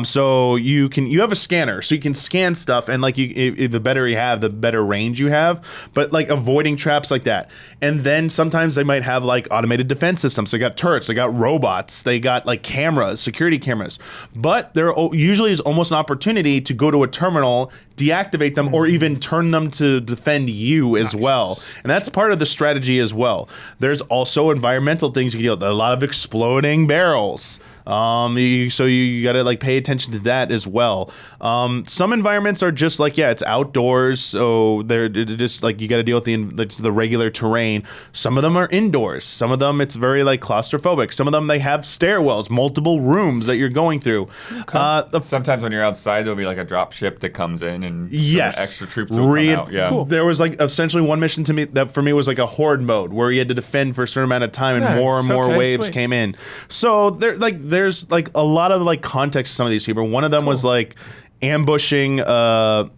So you have a scanner, so you can scan stuff, and like the better you have, the better range you have. But like avoiding traps like that, and then sometimes they might have like automated defense systems. They got turrets, they got robots, they got like cameras, security cameras. But there usually is almost an opportunity to go to a terminal, deactivate them, or even turn them to defend you as well. And that's part of the strategy as well. There's also environmental things you can deal with. A lot of exploding barrels. So you gotta like pay attention to that as well. Some environments are just like, it's outdoors, so they're just like, you gotta deal with the regular terrain. Some of them are indoors. Some of them it's very like claustrophobic. Some of them they have stairwells, multiple rooms that you're going through. Sometimes when you're outside, there'll be like a drop ship that comes in and extra troops will come out. Yeah. Cool. There was like essentially one mission to me that for me was like a horde mode where you had to defend for a certain amount of time, and more and more waves came in. So there's like a lot of like context to some of these people. One of them was like ambushing a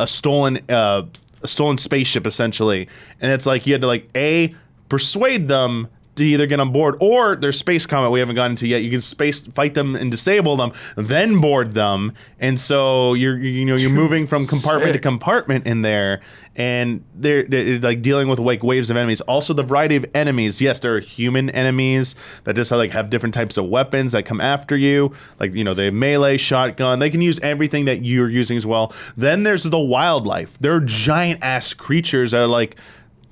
stolen spaceship essentially, and it's like you had to like persuade them to either get on board, or there's space combat we haven't gotten to yet. You can fight them and disable them, then board them, and so you're moving from compartment to compartment in there, and they're like dealing with like waves of enemies. Also, the variety of enemies. Yes, there are human enemies that just have different types of weapons that come after you. Like they have melee, shotgun. They can use everything that you're using as well. Then there's the wildlife. There are giant ass creatures that are like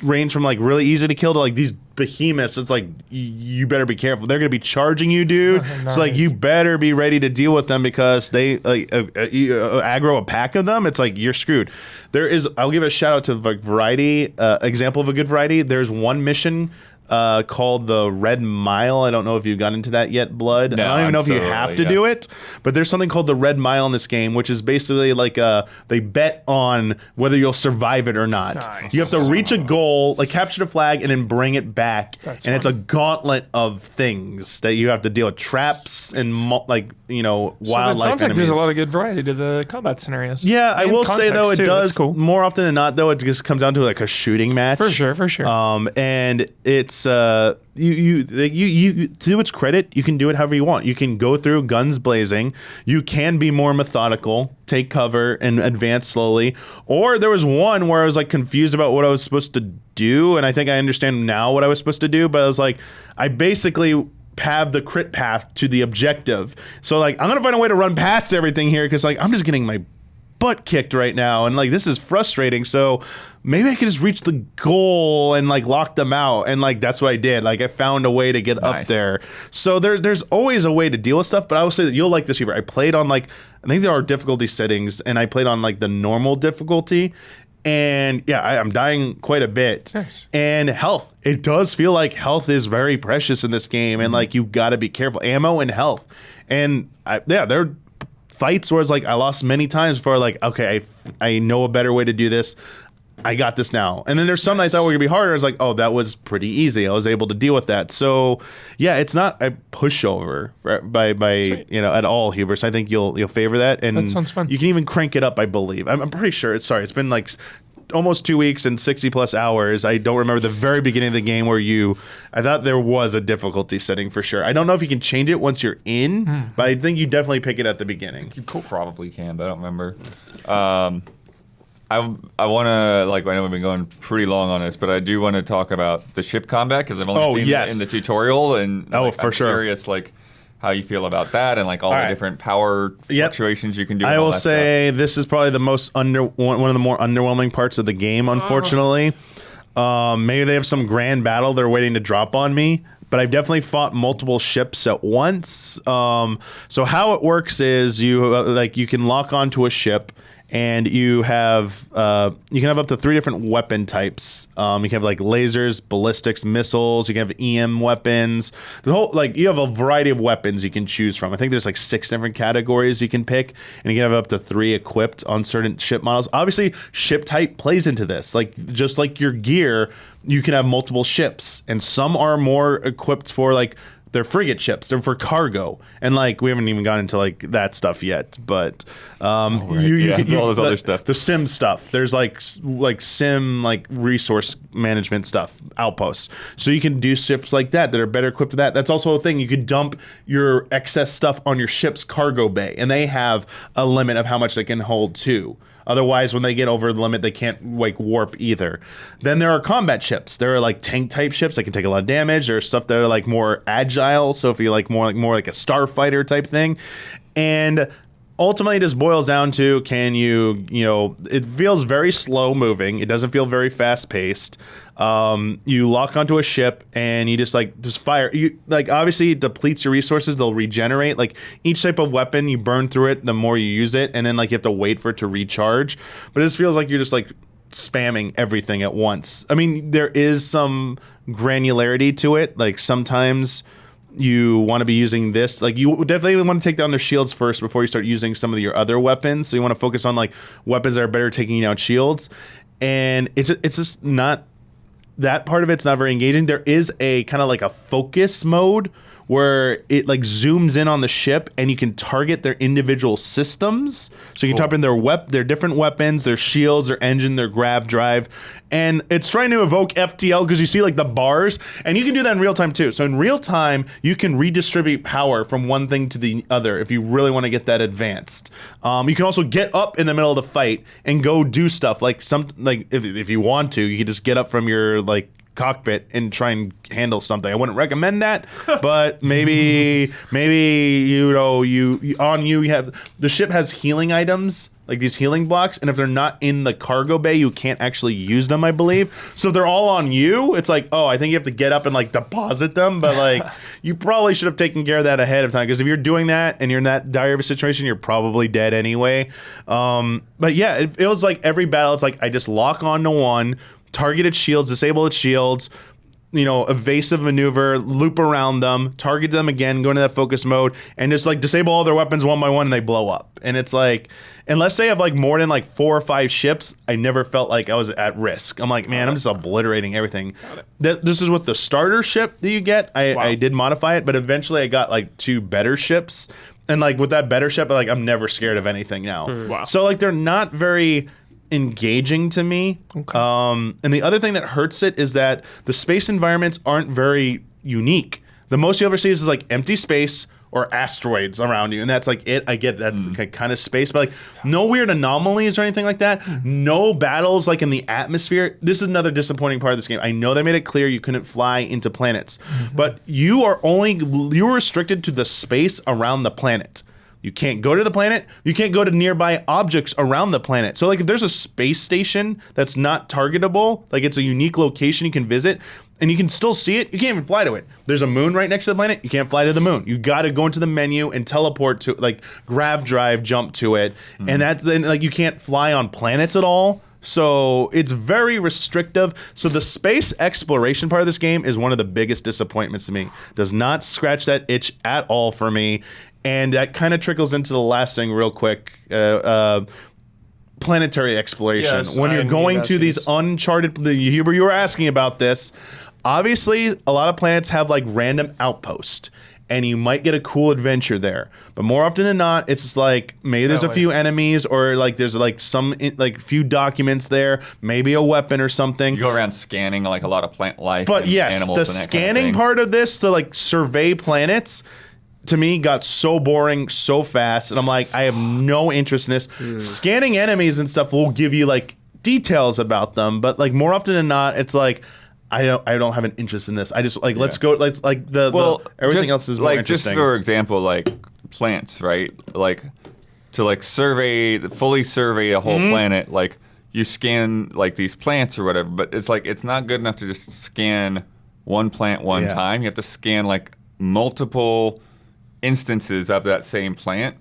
range from like really easy to kill to like these behemoths. It's like you better be careful. They're gonna be charging you, dude. Nice. So like you better be ready to deal with them because they like aggro a pack of them. It's like you're screwed. I'll give a shout out to like variety example of a good variety. There's one mission called the Red Mile. I don't know if you got into that yet, Blood. No, I don't even know if you have to do it, but there's something called the Red Mile in this game, which is basically like they bet on whether you'll survive it or not. Nice. You have to reach a goal, like capture the flag, and then bring it back. That's and fun. it's a gauntlet of things that you have to deal with, traps and wildlife It sounds like enemies. there's a lot of good variety to the combat scenarios. Yeah, I And will say though it context, too. does That's cool. more often than not though it just comes down to like a shooting match. For sure. And it's you to its credit, you can do it however you want. You can go through guns blazing. You can be more methodical, take cover and advance slowly. Or there was one where I was like confused about what I was supposed to do, and I think I understand now what I was supposed to do, but I was like, I basically have the crit path to the objective. So like I'm gonna find a way to run past everything here because like I'm just getting my butt kicked right now and like this is frustrating, so maybe I could just reach the goal and like lock them out, and like that's what I did. Like I found a way to get up there. So there's always a way to deal with stuff, but I will say that you'll like this, Weaver. I played on like, I think there are difficulty settings, and I played on like the normal difficulty, and yeah, I'm dying quite a bit. Nice. And health, it does feel like health is very precious in this game, and like you gotta be careful, ammo and health. And there are fights where it's like I lost many times before, like, okay, I know a better way to do this. I got this now. And then there's some nights I thought were gonna be harder. It's like, oh, that was pretty easy. I was able to deal with that. So yeah, it's not a pushover by at all, Hubris. I think you'll favor that. And that sounds fun. You can even crank it up, I believe. I'm pretty sure. It's been like almost 2 weeks and 60 plus hours. I don't remember the very beginning of the game where I thought there was a difficulty setting for sure. I don't know if you can change it once you're in, but I think you definitely pick it at the beginning. You probably can, but I don't remember. I want to, like, I know we've been going pretty long on this, but I do want to talk about the ship combat because I've only seen it in the tutorial, and for I'm sure. curious, like, how you feel about that and like all the different power fluctuations you can do. I will say this is probably the most one of the more underwhelming parts of the game, unfortunately. Maybe they have some grand battle they're waiting to drop on me, but I've definitely fought multiple ships at once. So how it works is you can lock onto a ship, and you can have up to 3 different weapon types. You can have like lasers, ballistics, missiles. You can have EM weapons. You have a variety of weapons you can choose from. I think there's like 6 different categories you can pick, and you can have up to 3 equipped on certain ship models. Obviously, ship type plays into this. Like just like your gear, you can have multiple ships, and some are more equipped for like. They're frigate ships. They're for cargo, and like we haven't even gotten into like that stuff yet. But all this other stuff, the sim stuff. There's like sim like resource management stuff, outposts. So you can do ships like that are better equipped with that. That's also a thing. You could dump your excess stuff on your ship's cargo bay, and they have a limit of how much they can hold too. Otherwise, when they get over the limit, they can't like warp either. Then there are combat ships. There are like tank type ships that can take a lot of damage. There's stuff that are like more agile. So if you like more like a starfighter type thing, and ultimately it just boils down to can you it feels very slow moving. It doesn't feel very fast paced. You lock onto a ship and you just fire. You like obviously it depletes your resources. They'll regenerate. Like each type of weapon, you burn through it the more you use it, and then like you have to wait for it to recharge. But this feels like you're just like spamming everything at once. I mean, there is some granularity to it. Like sometimes you want to be using this. Like you definitely want to take down their shields first before you start using some of your other weapons. So you want to focus on like weapons that are better at taking down shields. And it's just not. That part of it's not very engaging. There is a kind of like a focus mode where it like zooms in on the ship and you can target their individual systems. So you can type in their different weapons, their shields, their engine, their grav drive. And it's trying to evoke FTL because you see like the bars, and you can do that in real time too. So in real time, you can redistribute power from one thing to the other if you really want to get that advanced. You can also get up in the middle of the fight and go do stuff like if you want to, you can just get up from your like cockpit and try and handle something. I wouldn't recommend that, but maybe you have the ship has healing items, like these healing blocks, and if they're not in the cargo bay, you can't actually use them, I believe. So if they're all on you, it's like, oh, I think you have to get up and like deposit them, but like you probably should have taken care of that ahead of time, because if you're doing that and you're in that dire of a situation, you're probably dead anyway. But yeah, it feels like every battle, it's like I just lock onto one, target its shields, disable its shields, evasive maneuver, loop around them, target them again, go into that focus mode, and just like disable all their weapons one by one, and they blow up. And it's like, unless they have like more than like 4 or 5 ships, I never felt like I was at risk. I'm like, man, I'm just obliterating everything. This is with the starter ship that you get. I did modify it, but eventually I got like 2 better ships. And like with that better ship, like I'm never scared of anything now. Wow. So like they're not very engaging to me. Okay. And the other thing that hurts it is that the space environments aren't very unique. The most you ever see is like empty space or asteroids around you, and that's like it. I get that's the kind of space, but like no weird anomalies or anything like that. No battles like in the atmosphere. This is another disappointing part of this game. I know they made it clear you couldn't fly into planets, but you were restricted to the space around the planet. You can't go to the planet. You can't go to nearby objects around the planet. So like if there's a space station that's not targetable, like it's a unique location you can visit, and you can still see it, you can't even fly to it. There's a moon right next to the planet, you can't fly to the moon. You got to go into the menu and teleport to, like, grav drive, jump to it, and that's then like you can't fly on planets at all. So it's very restrictive. So the space exploration part of this game is one of the biggest disappointments to me. Does not scratch that itch at all for me. And that kind of trickles into the last thing real quick. Planetary exploration. Yes, when you're going to these uncharted, you were asking about this. Obviously, a lot of planets have like random outposts, and you might get a cool adventure there. But more often than not, it's just like maybe there's a few enemies, or like there's like some like few documents there, maybe a weapon or something. You go around scanning like a lot of plant life. But and yes, animals the and that scanning kind of part of this, to like survey planets, to me got so boring so fast, and I'm like, I have no interest in this. Scanning enemies and stuff will give you like details about them, but like more often than not, it's like I don't have an interest in this. I just like let's go. Let's like everything else is more like interesting. Just for example, like plants, right? Like to like fully survey a whole planet, like you scan like these plants or whatever, but it's like it's not good enough to just scan one plant one time. You have to scan like multiple instances of that same plant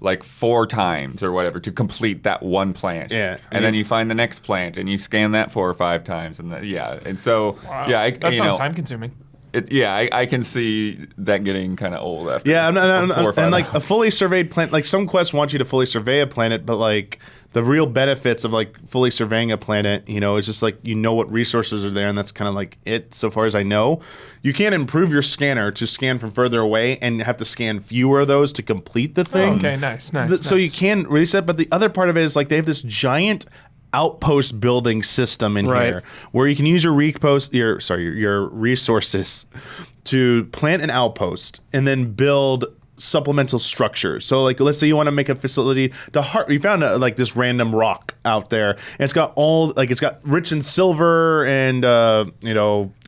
like 4 times or whatever to complete that one plant. And then you find the next plant and you scan that 4 or 5 times, and and so that sounds time consuming. I can see that getting kind of old after. And like a fully surveyed planet, like some quests want you to fully survey a planet, but like the real benefits of like fully surveying a planet, is just like what resources are there, and that's kind of like it so far as I know. You can't improve your scanner to scan from further away and have to scan fewer of those to complete the thing. Oh, okay, nice. So you can reset, but the other part of it is like they have this giant outpost building system in here where you can use your resources to plant an outpost and then build supplemental structures. So like let's say you want to make a facility you found like this random rock out there, and it's got rich in silver and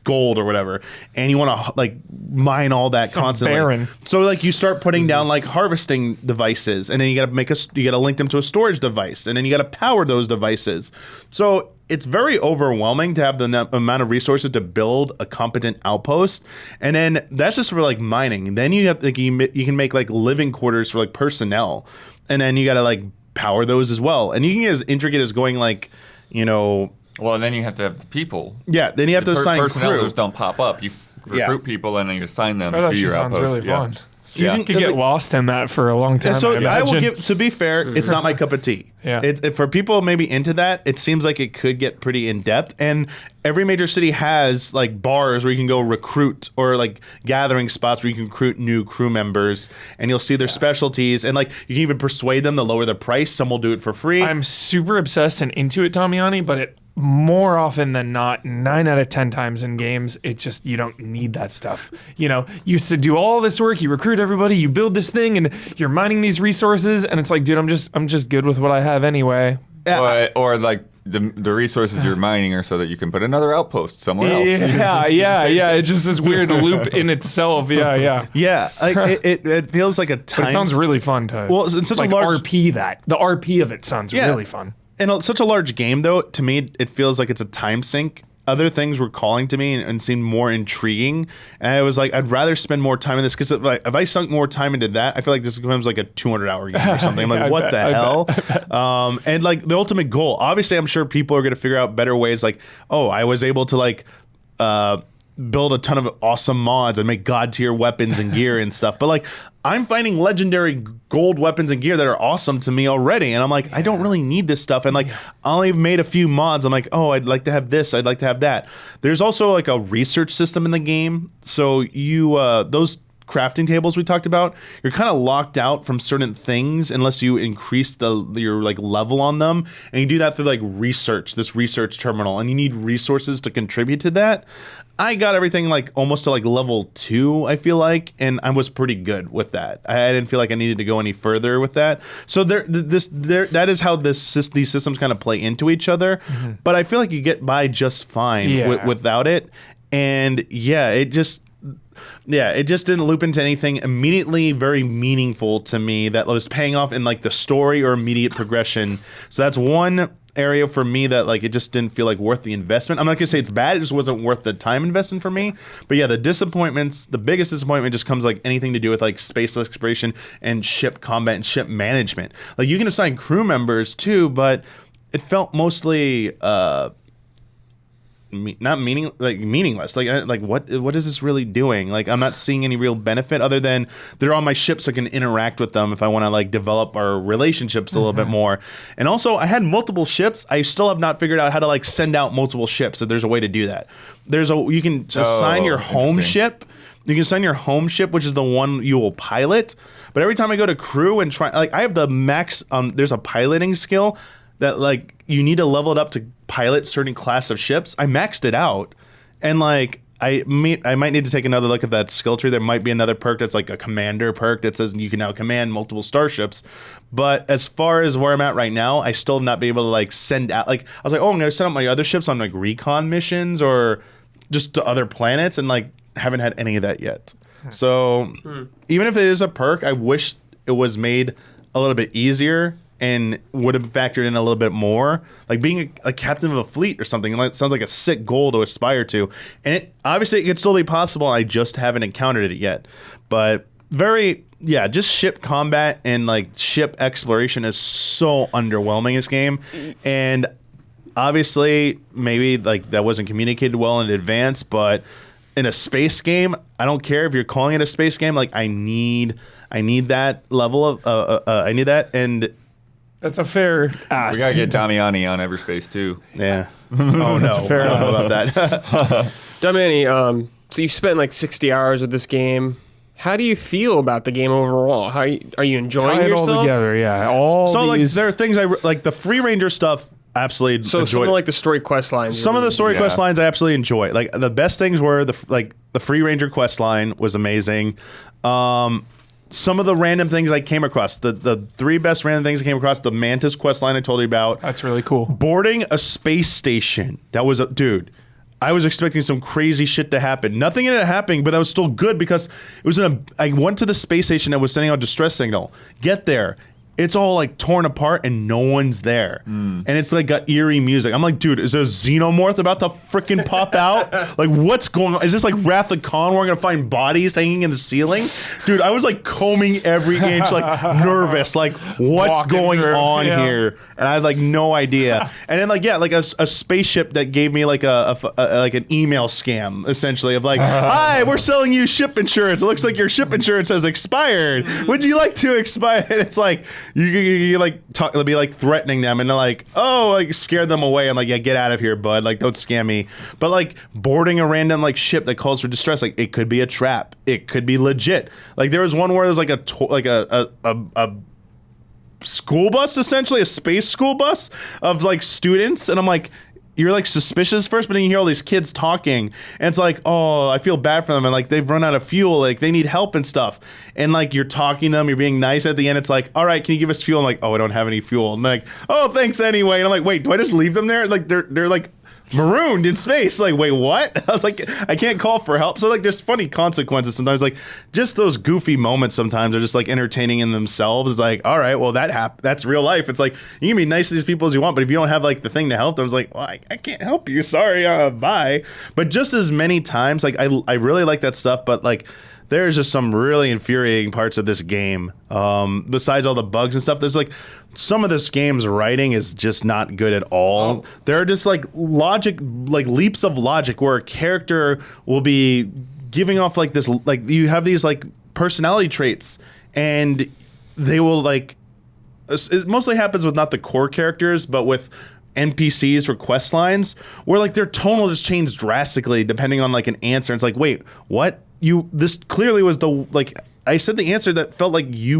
gold or whatever, and you want to like mine all that constantly. Barren. So like you start putting down like harvesting devices, and then you got to link them to a storage device, and then you got to power those devices. So it's very overwhelming to have the amount of resources to build a competent outpost, and then that's just for like mining. Then you have like you can make like living quarters for like personnel, and then you got to like power those as well. And you can get as intricate as going like Well, and then you have to have the people. Yeah, then you have to assign personnel crew. Just don't pop up. You recruit people and then you assign them That to your sounds outpost. really fun. You could get lost in that for a long time. So I will give. To be fair, it's not my cup of tea. For people maybe into that, it seems like it could get pretty in depth. And every major city has like bars where you can go recruit, or like gathering spots where you can recruit new crew members, and you'll see their specialties, and like you can even persuade them to lower their price. Some will do it for free. I'm super obsessed and into it, Damiani, but it more often than not, 9 out of 10 times in games, it's just, you don't need that stuff. You used to do all this work, you recruit everybody, you build this thing, and you're mining these resources, and it's like, dude, I'm just good with what I have anyway. Or like the resources you're mining are so that you can put another outpost somewhere else. It's just this weird loop in itself. Yeah. Like it feels like a time. But it sounds really fun to. Well, it's such like a large RP the RP of it sounds really fun. And such a large game, though, to me, it feels like it's a time sink. Other things were calling to me and seemed more intriguing. And I was like, I'd rather spend more time in this, because if I sunk more time into that, I feel like this becomes like a 200-hour game or something. I'm like, what the hell? And like the ultimate goal, obviously, I'm sure people are going to figure out better ways. Like, I was able to like build a ton of awesome mods and make god tier weapons and gear and stuff. But like, I'm finding legendary gold weapons and gear that are awesome to me already. And I'm like, I don't really need this stuff. And like, I only made a few mods. I'm like, oh, I'd like to have this. I'd like to have that. There's also like a research system in the game. So you, those crafting tables we talked about, you're kind of locked out from certain things unless you increase your like level on them, and you do that through like this research terminal, and you need resources to contribute to that. I got everything like almost to like level 2, I feel like, and I was pretty good with that. I didn't feel like I needed to go any further with that. So that is how these systems kind of play into each other. Mm-hmm. But I feel like you get by just fine without it. And it just didn't loop into anything immediately very meaningful to me that was paying off in like the story or immediate progression. So that's one area for me that like it just didn't feel like worth the investment. I'm not gonna say it's bad, it just wasn't worth the time investment for me. But yeah, the biggest disappointment just comes like anything to do with like space exploration and ship combat and ship management. Like you can assign crew members too, but it felt mostly meaningless. Like what is this really doing? Like I'm not seeing any real benefit other than they're on my ship so I can interact with them if I want to like develop our relationships a little bit more. And also I had multiple ships. I still have not figured out how to like send out multiple ships. If there's a way to do that. You can assign your home ship. You can assign your home ship, which is the one you will pilot. But every time I go to crew and try, like I have the max. There's a piloting skill that like you need to level it up to pilot certain class of ships. I maxed it out, and like I might need to take another look at that skill tree. There might be another perk that's like a commander perk that says you can now command multiple starships. But as far as where I'm at right now, I still have not been able to like send out. Like I was like, oh, I'm gonna send out my other ships on like recon missions or just to other planets, and like haven't had any of that yet. So even if it is a perk, I wish it was made a little bit easier and would have factored in a little bit more, like being a captain of a fleet or something. It sounds like a sick goal to aspire to, and it could still be possible. I just haven't encountered it yet. But just ship combat and like ship exploration is so underwhelming in this game, and obviously maybe like that wasn't communicated well in advance. But in a space game, I don't care if you're calling it a space game. Like I need that level of I need that. And that's a fair ask. We gotta get Damiani on Everspace too. Yeah. Oh no. That's a fair I don't know ask. about that. Damiani, so you spent like 60 hours with this game. How do you feel about the game overall? Are you enjoying Tie it yourself? all together, yeah. Like there are things like the Free Ranger stuff. Absolutely enjoyed. Some of like the story quest lines. Some of the story quest lines I absolutely enjoy. Like the best things were the Free Ranger quest line was amazing. Some of the random things I came across, the 3 best random things I came across, the Mantis quest line I told you about. That's really cool. Boarding a space station. That was dude. I was expecting some crazy shit to happen. Nothing ended up happening, but that was still good because it was I went to the space station that was sending out distress signal. Get there. It's all like torn apart and no one's there. And it's like got eerie music. I'm like, dude, is there a xenomorph about to freaking pop out? Like, what's going on? Is this like Wrath of Khan where we're gonna find bodies hanging in the ceiling? Dude, I was like combing every inch, like nervous, like what's going on here? And I had like no idea. And then like, like a spaceship that gave me like like an email scam, essentially, of like, hi, we're selling you ship insurance. It looks like your ship insurance has expired. Would you like to expire? And it's like, you like they'll be like threatening them and they're like, oh, like scare them away. I'm like, yeah, get out of here, bud. Like, don't scam me. But like boarding a random like ship that calls for distress, like it could be a trap. It could be legit. Like there was one where there's like a school bus, essentially a space school bus of like students, and I'm like, you're like suspicious first, but then you hear all these kids talking, and it's like, oh, I feel bad for them, and like they've run out of fuel, like they need help and stuff, and like you're talking to them, you're being nice. At the end, it's like, all right, can you give us fuel? I'm like, oh, I don't have any fuel. And I'm like, oh, thanks anyway. And I'm like, wait, do I just leave them there? Like they're like marooned in space. Like, wait, what? I was like, I can't call for help. So like there's funny consequences sometimes. Like just those goofy moments sometimes are just like entertaining in themselves. It's like, all right, well that's real life. It's like you can be nice to these people as you want, but if you don't have like the thing to help them, it's like, well, I can't help you. Sorry, bye. But just as many times, like I really like that stuff, but like there's just some really infuriating parts of this game. Besides all the bugs and stuff, there's like some of this game's writing is just not good at all. Oh. There are just like leaps of logic where a character will be giving off like this, like you have these like personality traits, and they will like. It mostly happens with not the core characters, but with NPCs for quest lines, where like their tone will just change drastically depending on like an answer. It's like, wait, what? This clearly was the like I said the answer that felt like you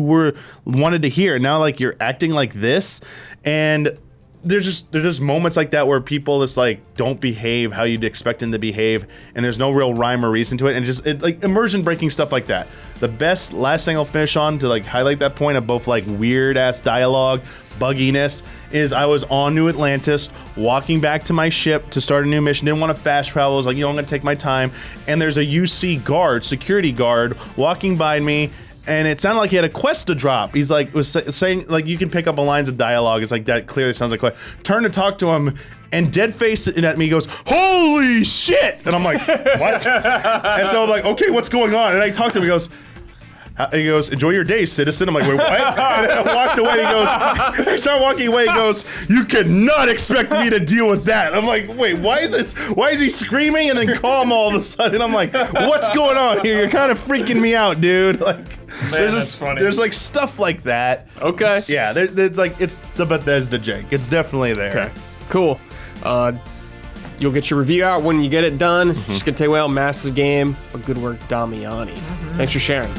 wanted to hear. Now like you're acting like this, and there's just moments like that where people just like don't behave how you'd expect them to behave, and there's no real rhyme or reason to it, and just like immersion breaking stuff like that. The last thing I'll finish on to like highlight that point of both like weird ass dialogue, bugginess, is I was on New Atlantis, walking back to my ship to start a new mission. Didn't want to fast travel. I was like, I'm gonna take my time. And there's a UC guard, security guard, walking by me. And it sounded like he had a quest to drop. He's like, was saying, like, you can pick up lines of dialogue. It's like, that clearly sounds like a quest. Turn to talk to him, and dead-faced at me goes, holy shit! And I'm like, what? And so I'm like, okay, what's going on? And I talk to him, he goes, enjoy your day, citizen. I'm like, wait, what? And I walked away, I start walking away, he goes, you cannot expect me to deal with that. I'm like, wait, why is he screaming and then calm all of a sudden? I'm like, what's going on here? You're kind of freaking me out, dude. Like, man, that's funny. There's like stuff like that. Okay. Yeah, there's like, it's the Bethesda jank. It's definitely there. Okay, cool. You'll get your review out when you get it done. Just gonna take a while. Massive game, but good work, Damiani. Thanks for sharing.